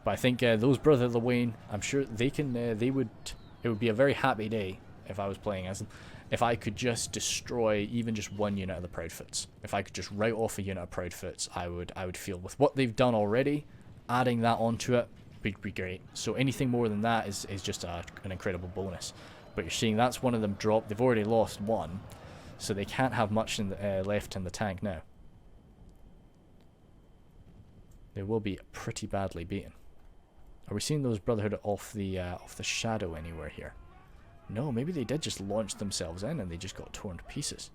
But I think those Brother of the Wain, I'm sure they can. It would be a very happy day if I was playing as them. If I could just destroy even just one unit of the Proudfoots. If I could just write off a unit of Proudfoots, I would feel with what they've done already, adding that onto it would be great. So anything more than that is just an incredible bonus. But you're seeing that's one of them dropped. They've already lost one, so they can't have much left in the tank now. They will be pretty badly beaten. Are we seeing those Brotherhood off the Shadow anywhere here? No, maybe they did just launch themselves in and they just got torn to pieces.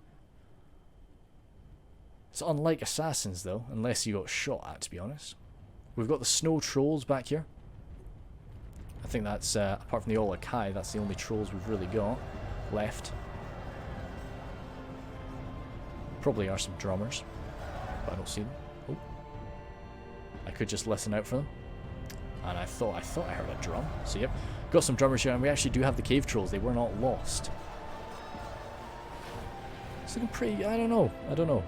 It's unlike Assassins though, unless you got shot at, to be honest. We've got the Snow Trolls back here. I think that's, apart from the Olakai, that's the only trolls we've really got left. Probably are some drummers, but I don't see them. Oh. I could just listen out for them. And I thought I heard a drum. So yep, got some drummers here, and we actually do have the cave trolls. They were not lost. It's looking pretty. I don't know.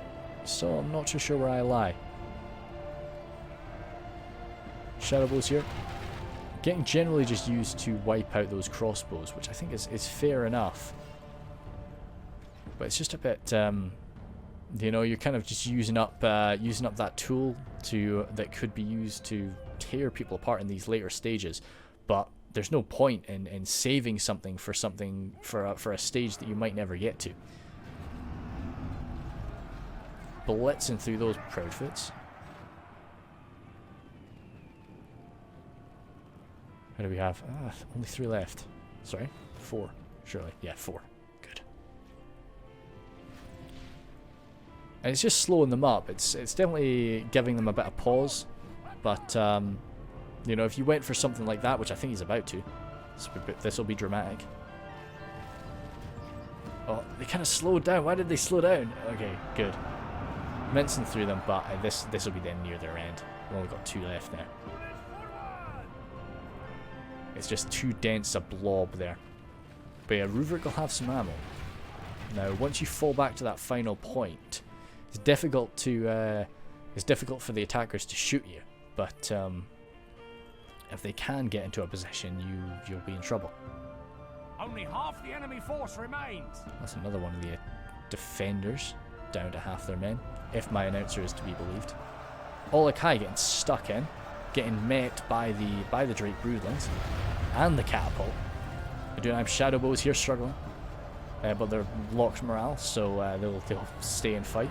So I'm not too sure where I lie. Shadowbows here, getting generally just used to wipe out those crossbows, which I think is fair enough. But it's just a bit, you know, you're kind of just using up that tool that could be used to tear people apart in these later stages. But there's no point in saving something for a stage that you might never get to. Blitzing through those Proudfoots. How do we have? Only 3 left. Sorry, 4. Surely, yeah, 4. Good. And it's just slowing them up. It's definitely giving them a bit of pause. But you know, if you went for something like that, which I think he's about to, this will be dramatic. Oh, they kind of slowed down. Why did they slow down? Okay, good. Mincing through them, but this will be then near their end. We've only got 2 left now. It's just too dense a blob there. But yeah, Ruvert will have some ammo. Now, once you fall back to that final point, it's difficult for the attackers to shoot you. But if they can get into a position, you'll be in trouble. Only half the enemy force remains. That's another one of the defenders down to half their men, if my announcer is to be believed. Olakai getting stuck in, getting met by the Drake Broodlings and the catapult. They're doing shadow bows here, struggling, but they're locked morale, so they'll stay and fight.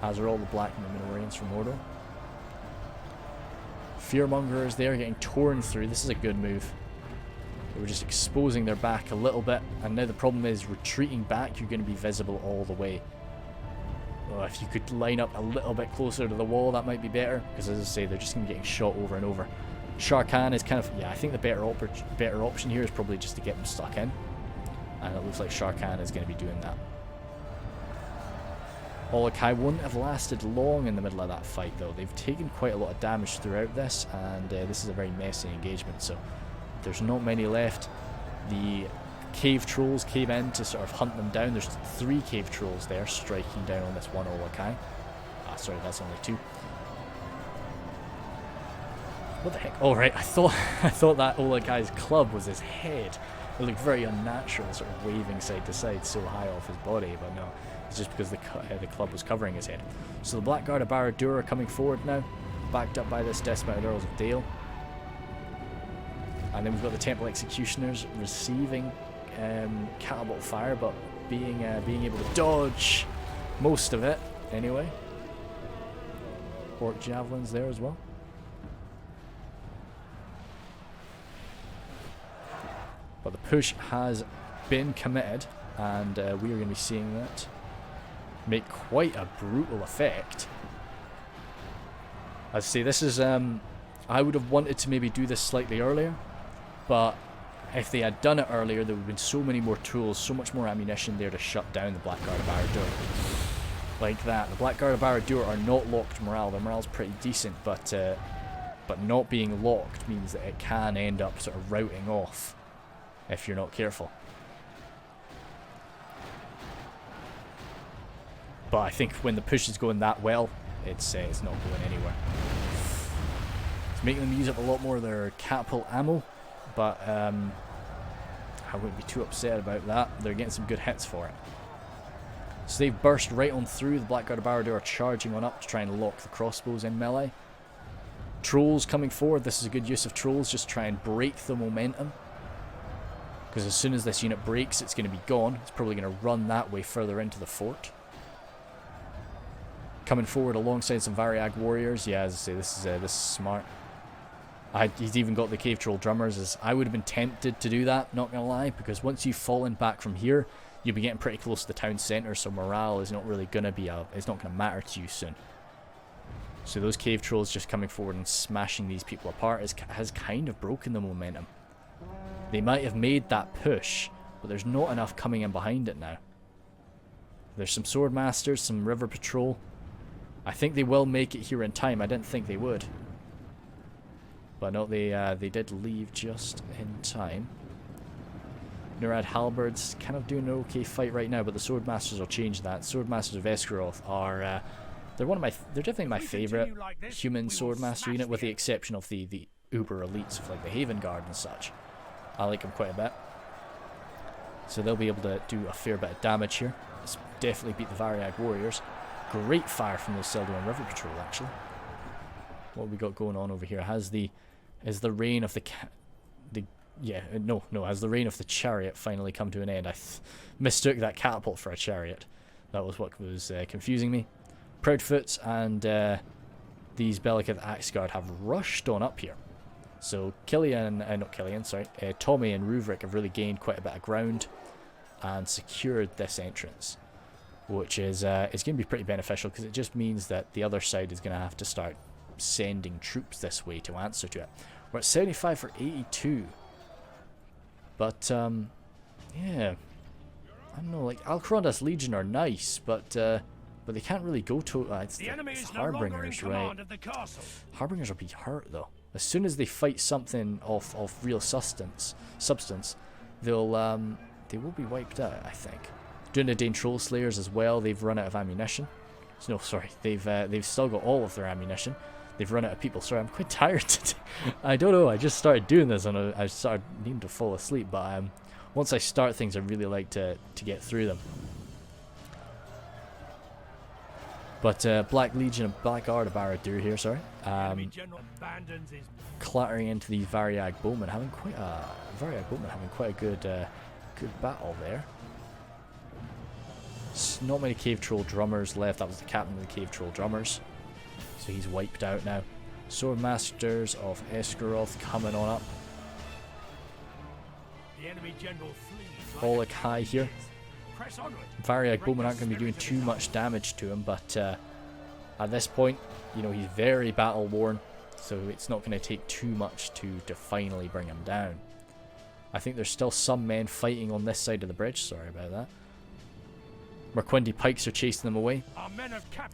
As are all the Black Numenorians from Mordor. Fearmongers there getting torn through. This is a good move. They were just exposing their back a little bit, and now the problem is retreating back, you're going to be visible all the way. Oh, if you could line up a little bit closer to the wall, that might be better, because as I say, they're just going to be getting shot over and over. Sharkan is kind of, yeah, I think the better option here is probably just to get them stuck in, and it looks like Sharkan is going to be doing that. Olakai wouldn't have lasted long in the middle of that fight, though. They've taken quite a lot of damage throughout this, and this is a very messy engagement, so there's not many left. The cave trolls came in to sort of hunt them down. There's 3 cave trolls there striking down on this one Olakai. Sorry, that's only 2. What the heck? Oh, right, I thought that Olakai's club was his head. It looked very unnatural, sort of waving side to side so high off his body, but no. It's just because the club was covering his head. So the Blackguard of Barad-dûr are coming forward now, backed up by this Dismounted Earls of Dale. And then we've got the Temple Executioners receiving catapult fire, but being able to dodge most of it anyway. Orc Javelins there as well. But the push has been committed, and we are going to be seeing that make quite a brutal effect. I'd say this is, I would have wanted to maybe do this slightly earlier, but if they had done it earlier, there would have been so many more tools, so much more ammunition there to shut down the Blackguard of Barad-dûr. Like that. The Blackguard of Barad-dûr are not locked morale. Their morale's pretty decent, but not being locked means that it can end up sort of routing off if you're not careful. But I think when the push is going that well, it's not going anywhere. It's making them use up a lot more of their catapult ammo, but I wouldn't be too upset about that. They're getting some good hits for it. So they've burst right on through. The Blackguard of Barad-dûr are charging on up to try and lock the crossbows in melee. Trolls coming forward. This is a good use of trolls, just try and break the momentum. Because as soon as this unit breaks, it's going to be gone. It's probably going to run that way further into the fort. Coming forward alongside some Variag warriors. Yeah, as I say, this is smart. He's even got the cave troll drummers. As I would have been tempted to do that, not gonna lie, because once you've fallen back from here, you'll be getting pretty close to the town centre, so morale is not really gonna be it's not gonna matter to you soon. So those cave trolls just coming forward and smashing these people apart has kind of broken the momentum. They might have made that push, but there's not enough coming in behind it now. There's some sword masters, some river patrol. I think they will make it here in time. I didn't think they would. But no, they did leave just in time. Nurad Halberds kind of doing an okay fight right now, but the Swordmasters will change that. Swordmasters of Esgaroth are they're definitely my favourite human Swordmaster unit, with the exception of the uber elites of like the Haven Guard and such. I like them quite a bit. So they'll be able to do a fair bit of damage here. It's definitely beat the Variag Warriors. Great fire from those Seldon River Patrol, actually. What have we got going on over here? Has the reign of has the reign of the chariot finally come to an end? I mistook that catapult for a chariot. That was what was confusing me. Proudfoot and these Bellicate Axeguard have rushed on up here. So Tommy and Ruvrik have really gained quite a bit of ground and secured this entrance, which is going to be pretty beneficial because it just means that the other side is going to have to start sending troops this way to answer to it. We're at 75 for 82. But, yeah. I don't know, like, Alcaronda's Legion are nice, but they can't really go to... it's Harbingers, right? Harbingers will be hurt, though. As soon as they fight something of real substance, they will be wiped out, I think. Dunedain Troll Slayers as well, they've run out of ammunition. No, sorry, they've still got all of their ammunition. They've run out of people. Sorry, I'm quite tired today. I don't know, I just started doing this and I started needing to fall asleep, but once I start things, I really like to get through them. But Black Legion and Blackguard of Barad-dûr here, sorry. Clattering into the Variag Bowmen, having quite a good battle there. Not many Cave Troll Drummers left. That was the captain of the Cave Troll Drummers. So he's wiped out now. Swordmasters of Esgaroth coming on up. The enemy general flees Pollock high here. Variag Bowmen aren't going to be doing too much damage to him, but at this point, you know, he's very battle worn, so it's not going to take too much to finally bring him down. I think there's still some men fighting on this side of the bridge. Sorry about that. Merquindi Pikes are chasing them away,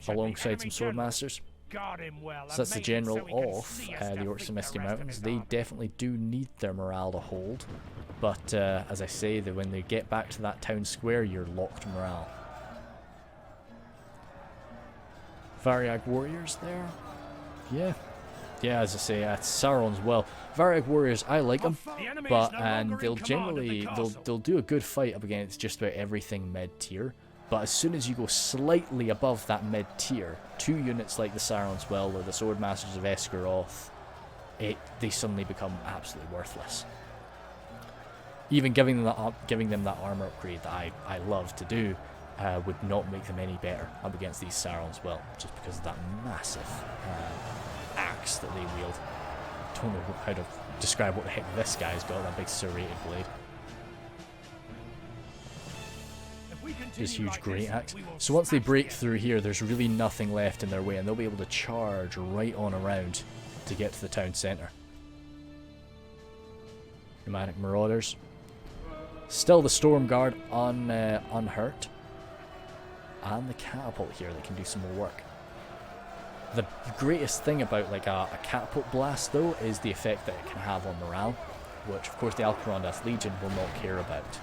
alongside some Swordmasters. Well, So that's the general of the Orcs of Misty Mountains. They definitely do need their morale to hold, but as I say, that when they get back to that town square, you're locked morale. Variag Warriors there, yeah. As I say, Sauron's well. Variag Warriors, I like them, but they'll do a good fight up against just about everything mid tier. But as soon as you go slightly above that mid-tier, 2 units like the Sauron's Well or the Swordmasters of Esgaroth, they suddenly become absolutely worthless. Even giving them that armor upgrade that I love to do would not make them any better up against these Sauron's Well, just because of that massive axe that they wield. I don't know how to describe what the heck this guy's got, that big serrated blade. This huge great axe. So once they break through here, there's really nothing left in their way, and they'll be able to charge right on around to get to the town centre. Pneumatic Marauders. Still the Storm Guard unhurt. And the Catapult here that can do some more work. The greatest thing about like a Catapult Blast, though, is the effect that it can have on morale, which of course the Alcaronda's Legion will not care about.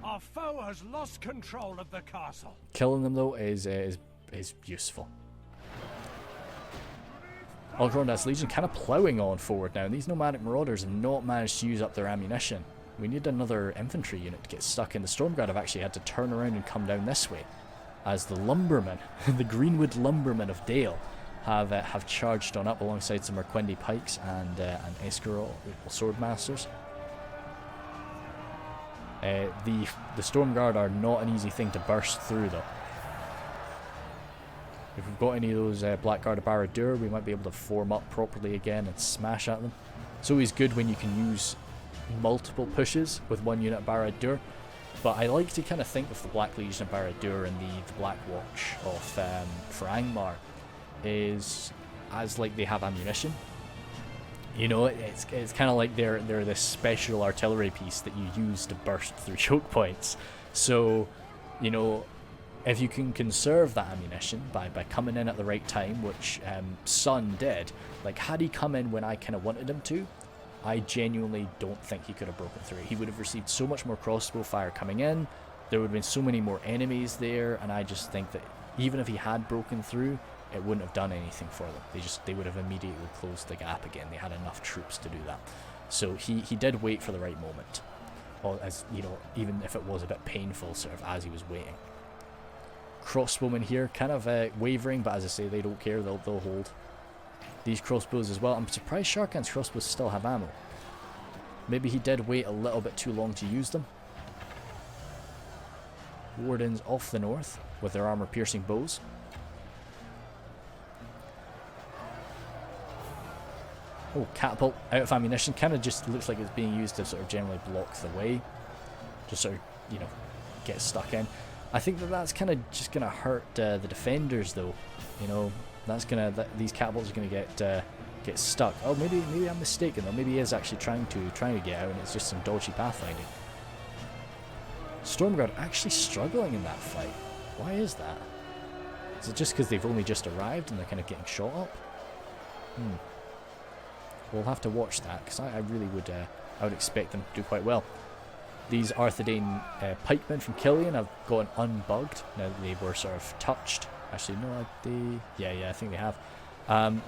Our foe has lost control of the castle. Killing them though is useful. Alcaronda's Legion kind of ploughing on forward now, and these Nomadic Marauders have not managed to use up their ammunition. We need another infantry unit to get stuck in. The Stormguard have actually had to turn around and come down this way, as the Lumbermen, the Greenwood Lumbermen of Dale, have charged on up alongside some Merquindi Pikes and Esgaroth Swordmasters. The Stormguard are not an easy thing to burst through, though. If we've got any of those Blackguard of Barad-dûr, we might be able to form up properly again and smash at them. It's always good when you can use multiple pushes with one unit of Barad-dûr, but I like to kind of think of the Black Legion of Barad-dûr and the Black Watch of Frangmar as like they have ammunition. You know, it's kind of like they're this special artillery piece that you use to burst through choke points. So, you know, if you can conserve that ammunition by coming in at the right time, which Sun did, like had he come in when I kind of wanted him to, I genuinely don't think he could have broken through. He would have received so much more crossbow fire coming in, there would have been so many more enemies there, and I just think that even if he had broken through, it wouldn't have done anything for them. They would have immediately closed the gap again. They had enough troops to do that. So he did wait for the right moment. or as you know, even if it was a bit painful, sort of as he was waiting. Crossbowmen here, kind of wavering, but as I say, they don't care. They'll hold. These crossbows as well. I'm surprised Sharkan's crossbows still have ammo. Maybe he did wait a little bit too long to use them. Wardens off the north with their armor-piercing bows. Oh, catapult out of ammunition. Kind of just looks like it's being used to sort of generally block the way. Just sort of, you know, get stuck in. I think that's kind of just going to hurt the defenders, though. You know, that's going to these catapults are going to get stuck. Oh, maybe I'm mistaken though. Maybe he is actually trying to get out, and it's just some dodgy pathfinding. Stormguard actually struggling in that fight. Why is that? Is it just because they've only just arrived and they're kind of getting shot up? We'll have to watch that, because I really would I would expect them to do quite well. These Arthedain pikemen from Killian have gotten unbugged now that they were sort of touched. Actually, no, I think they have.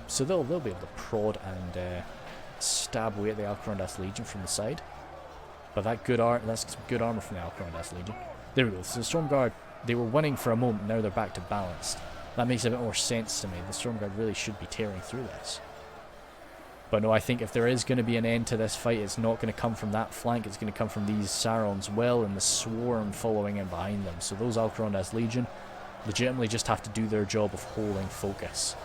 So they'll be able to prod and stab away at the Alcarondas Legion from the side. But that's good armor from the Alcarondas Legion. There we go. So the Stormguard, they were winning for a moment, now they're back to balanced. That makes a bit more sense to me. The Stormguard really should be tearing through this. But no, I think if there is going to be an end to this fight, it's not going to come from that flank. It's going to come from these Sarons well and the swarm following in behind them. So those Alcarondas Legion legitimately just have to do their job of holding focus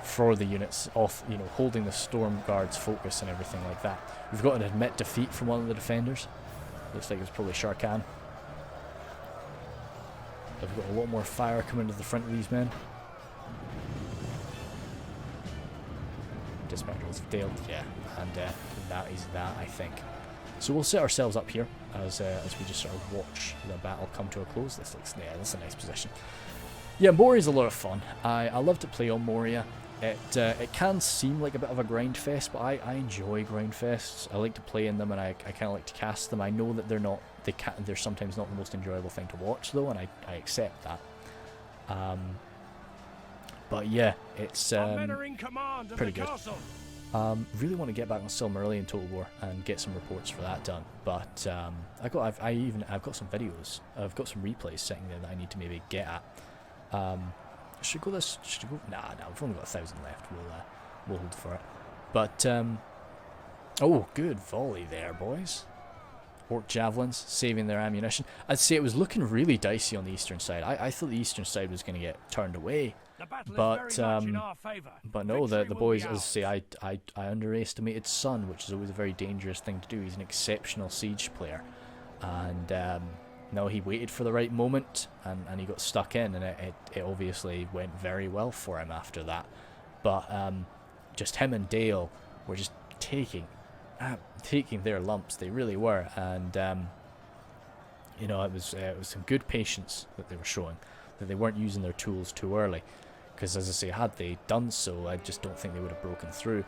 for the units, off, you know, holding the Stormguard's focus and everything like that. We've got an admit defeat from one of the defenders. Looks like it's probably Sharkan. They've got a lot more fire coming to the front of these men. Dispatchers failed, yeah, and that is that, I think. So we'll set ourselves up here as we just sort of watch the battle come to a close. This looks, yeah, that's a nice position. Yeah, Moria's a lot of fun. I love to play on Moria. It can seem like a bit of a grind fest, but I enjoy grind fests. I like to play in them, and I kind of like to cast them. I know that they're sometimes not the most enjoyable thing to watch though, and I accept that. But yeah, it's pretty good. Really want to get back on Silmarillion Total War and get some reports for that done. But I've got some videos. I've got some replays sitting there that I need to maybe get at. Should we go this? Should we go? Nah, we've only got 1,000 left. We'll hold for it. But oh, good volley there, boys. Orc javelins saving their ammunition. I'd say it was looking really dicey on the eastern side. I thought the eastern side was going to get turned away. But no, the boys, as I say, I underestimated Sun, which is always a very dangerous thing to do. He's an exceptional siege player, and no, he waited for the right moment, and he got stuck in, and it obviously went very well for him after that. But just him and Dale were just taking their lumps. They really were, and you know, it was some good patience that they were showing, that they weren't using their tools too early. Because as I say, had they done so, I just don't think they would have broken through.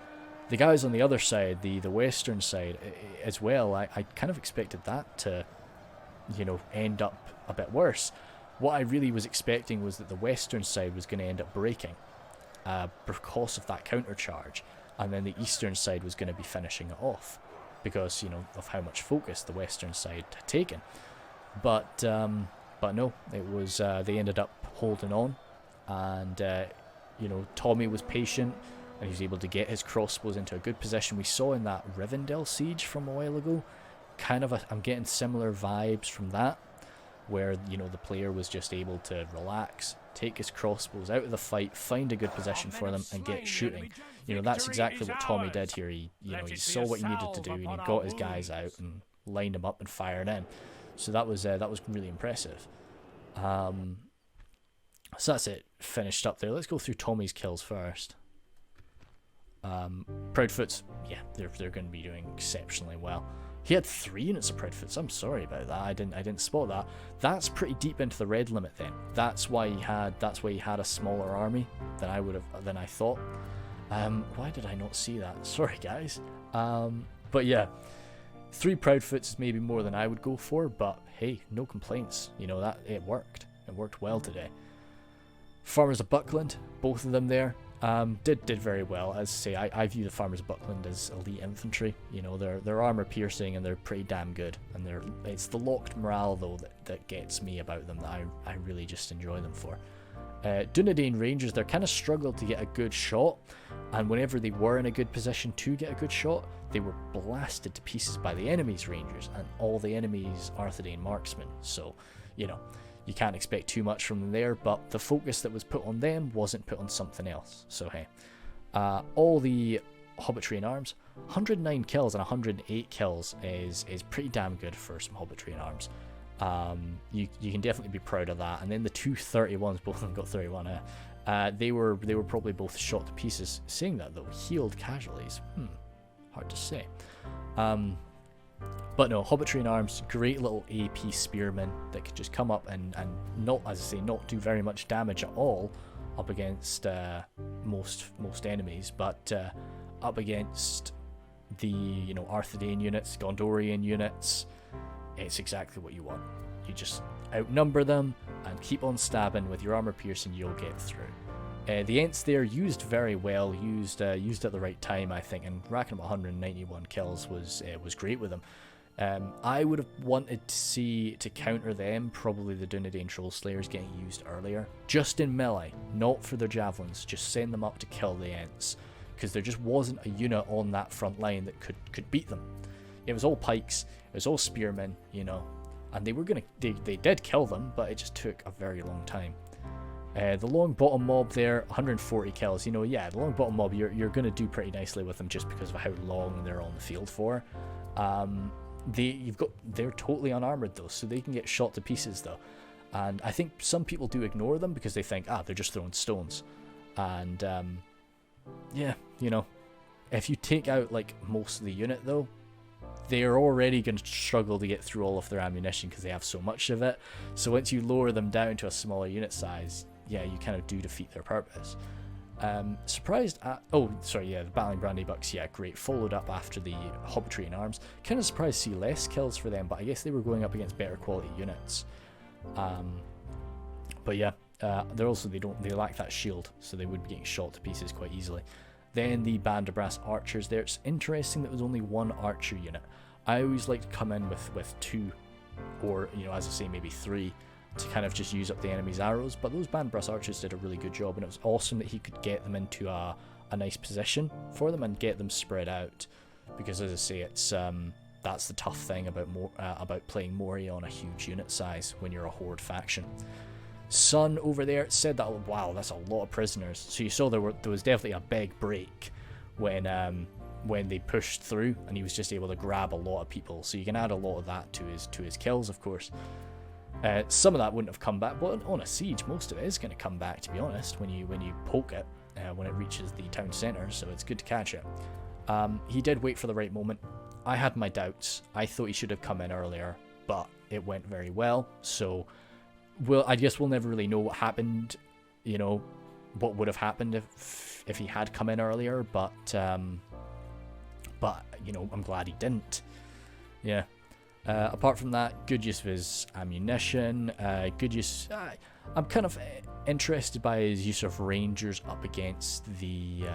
The guys on the other side, the western side as well, I kind of expected that to, you know, end up a bit worse. What I really was expecting was that the western side was going to end up breaking because of that countercharge, and then the eastern side was going to be finishing it off because, you know, of how much focus the western side had taken. But no, it was they ended up holding on. And you know, Tommy was patient, and he was able to get his crossbows into a good position. We saw in that Rivendell siege from a while ago, I'm getting similar vibes from that, where, you know, the player was just able to relax, take his crossbows out of the fight, find a good position for them, and get shooting. You know, that's exactly what Tommy did here. He saw what he needed to do, and he got his guys out and lined them up and fired in. So that was really impressive. So that's it, finished up there. Let's go through Tommy's kills first. Proudfoots, yeah, they're going to be doing exceptionally well. He had 3 units of Proudfoots. I'm sorry about that. I didn't spot that. That's pretty deep into the red limit then. That's why he had a smaller army than I thought. Why did I not see that? Sorry, guys. But yeah, 3 Proudfoots is maybe more than I would go for, but hey, no complaints. You know, that it worked. It worked well today. Farmers of Buckland, both of them there. Did very well. As I say, I view the Farmer's Buckland as elite infantry. You know, they're armor piercing and they're pretty damn good. And it's the locked morale though that gets me about them, that I really just enjoy them for. Dunedain Rangers, they're kind of struggled to get a good shot, and whenever they were in a good position to get a good shot, they were blasted to pieces by the enemy's Rangers and all the enemy's Arthedain marksmen. So, you know, you can't expect too much from them there, but the focus that was put on them wasn't put on something else. So hey, all the Hobbitry in Arms, 109 kills and 108 kills is pretty damn good for some Hobbitry in Arms. You can definitely be proud of that. And then the 231s, both of them got 31. They were probably both shot to pieces. Saying that though, healed casualties, hard to say. But no, Hobbitry in Arms, great little AP spearmen that could just come up and not, as I say, not do very much damage at all up against most enemies, but up against the Arthedain units, Gondorian units, it's exactly what you want. You just outnumber them and keep on stabbing with your armor piercing, you'll get through. The Ents there used very well, used at the right time, I think, and racking up 191 kills was great with them. I would have wanted to counter them, probably the Dunedain Troll Slayers getting used earlier, just in melee, not for their javelins. Just send them up to kill the Ents, because there just wasn't a unit on that front line that could beat them. It was all pikes, it was all spearmen, and they did kill them, but it just took a very long time. The long bottom mob there, 140 kills. The long bottom mob, you're going to do pretty nicely with them just because of how long they're on the field for. They're totally unarmored though, so they can get shot to pieces though. And I think some people do ignore them because they think, they're just throwing stones. And if you take out like most of the unit though, they're already going to struggle to get through all of their ammunition because they have so much of it. So once you lower them down to a smaller unit size, you kind of do defeat their purpose. Surprised at... the Battling Brandybucks, great. Followed up after the Hobbitry in Arms. Kind of surprised to see less kills for them, but I guess they were going up against better quality units. They lack that shield, so they would be getting shot to pieces quite easily. Then the Band of Brass Archers there. It's interesting that there was only one archer unit. I always like to come in with two, or, as I say, maybe three, to kind of just use up the enemy's arrows. But those Band of Brass Archers did a really good job, and it was awesome that he could get them into a nice position for them and get them spread out. Because, as I say, it's that's the tough thing about playing Moria on a huge unit size when you're a horde faction. Sun over there said that, wow, that's a lot of prisoners. So you saw there was definitely a big break when they pushed through, and he was just able to grab a lot of people. So you can add a lot of that to his kills, of course. Some of that wouldn't have come back, but on a siege, most of it is going to come back, to be honest, when you poke it when it reaches the town centre. So it's good to catch it. He did wait for the right moment. I had my doubts. I thought he should have come in earlier, but it went very well. So I guess we'll never really know what happened, what would have happened if he had come in earlier, but I'm glad he didn't. Yeah. Apart from that, good use of his ammunition, good use... I'm kind of interested by his use of Rangers up against the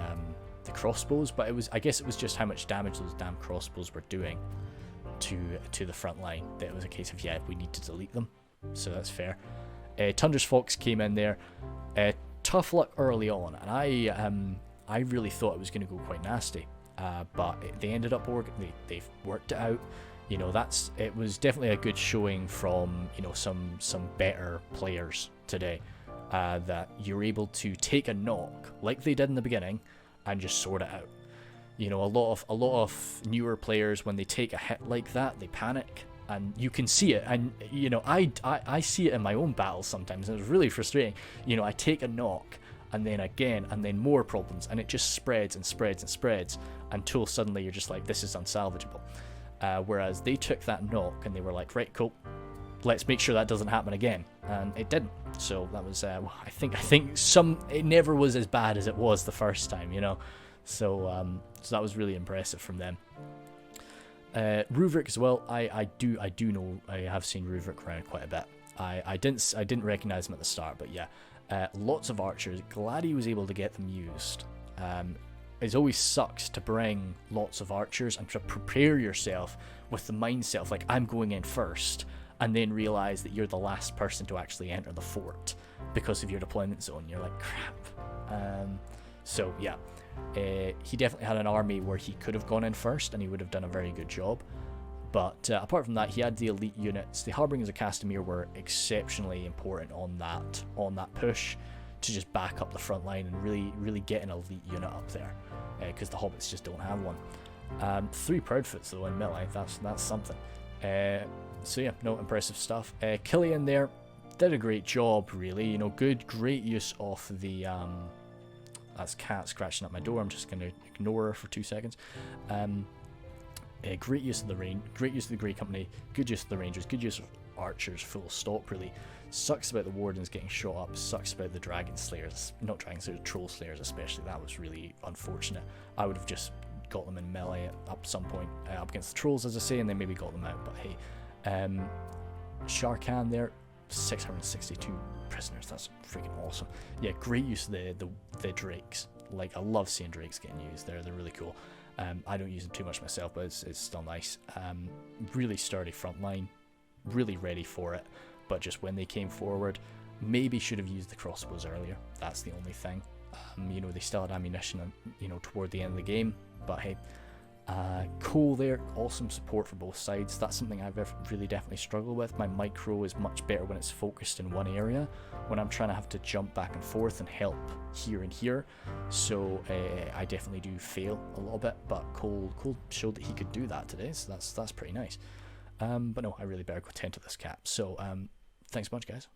crossbows, but I guess it was just how much damage those damn crossbows were doing to the front line, that it was a case of, we need to delete them. So that's fair. Tundra's Fox came in there. Tough luck early on, and I really thought it was going to go quite nasty. But they ended up they've worked it out. It was definitely a good showing from some better players today. That you're able to take a knock like they did in the beginning and just sort it out. A lot of newer players, when they take a hit like that, they panic. And you can see it, and I see it in my own battles sometimes, and it's really frustrating. I take a knock, and then again, and then more problems, and it just spreads and spreads and spreads until suddenly you're just like, this is unsalvageable. Whereas they took that knock and they were like, right, cool, let's make sure that doesn't happen again, and it didn't. So that was, I think it never was as bad as it was the first time, So that was really impressive from them. Ruvik as well. I do know. I have seen Ruvik around quite a bit. I didn't recognize him at the start, but yeah, Lots of archers. Glad he was able to get them used. It always sucks to bring lots of archers and to prepare yourself with the mindset of like, I'm going in first, and then realize that you're the last person to actually enter the fort because of your deployment zone. You're like, crap. So yeah, he definitely had an army where he could have gone in first and he would have done a very good job. But apart from that, he had the elite units. The Harbingers of Castamere were exceptionally important on that push to just back up the front line and really get an elite unit up there, because the Hobbits just don't have one. 3 Proudfoots though in melee, that's something. So yeah, no, impressive stuff. Killian there did a great job, really. You know, great use of the that's Cat scratching at my door. I'm just gonna ignore her for 2 seconds. Great use of the rain, great use of the Grey Company, good use of the Rangers, good use of archers, full stop, really. Sucks about the Wardens getting shot up, sucks about the Dragon Slayers, not Dragon Slayers, Troll Slayers especially. That was really unfortunate. I would have just got them in melee at some point up against the Trolls, as I say, and then maybe got them out, but hey. Sharkan there, 662 prisoners, that's freaking awesome. Yeah, great use of the Drakes. Like, I love seeing Drakes getting used, they're really cool. I don't use them too much myself, but it's still nice. Really sturdy front line, really ready for it, but just when they came forward, maybe should have used the crossbows earlier. That's the only thing. You know, they still had ammunition, you know, toward the end of the game, but hey. Cole there, awesome support for both sides. That's something I've really definitely struggled with. My micro is much better when it's focused in one area, when I'm trying to have to jump back and forth and help here and here. So I definitely do fail a little bit, but Cole showed that he could do that today, so that's pretty nice. But no, I really better go tend to this cap. So thanks a bunch, guys.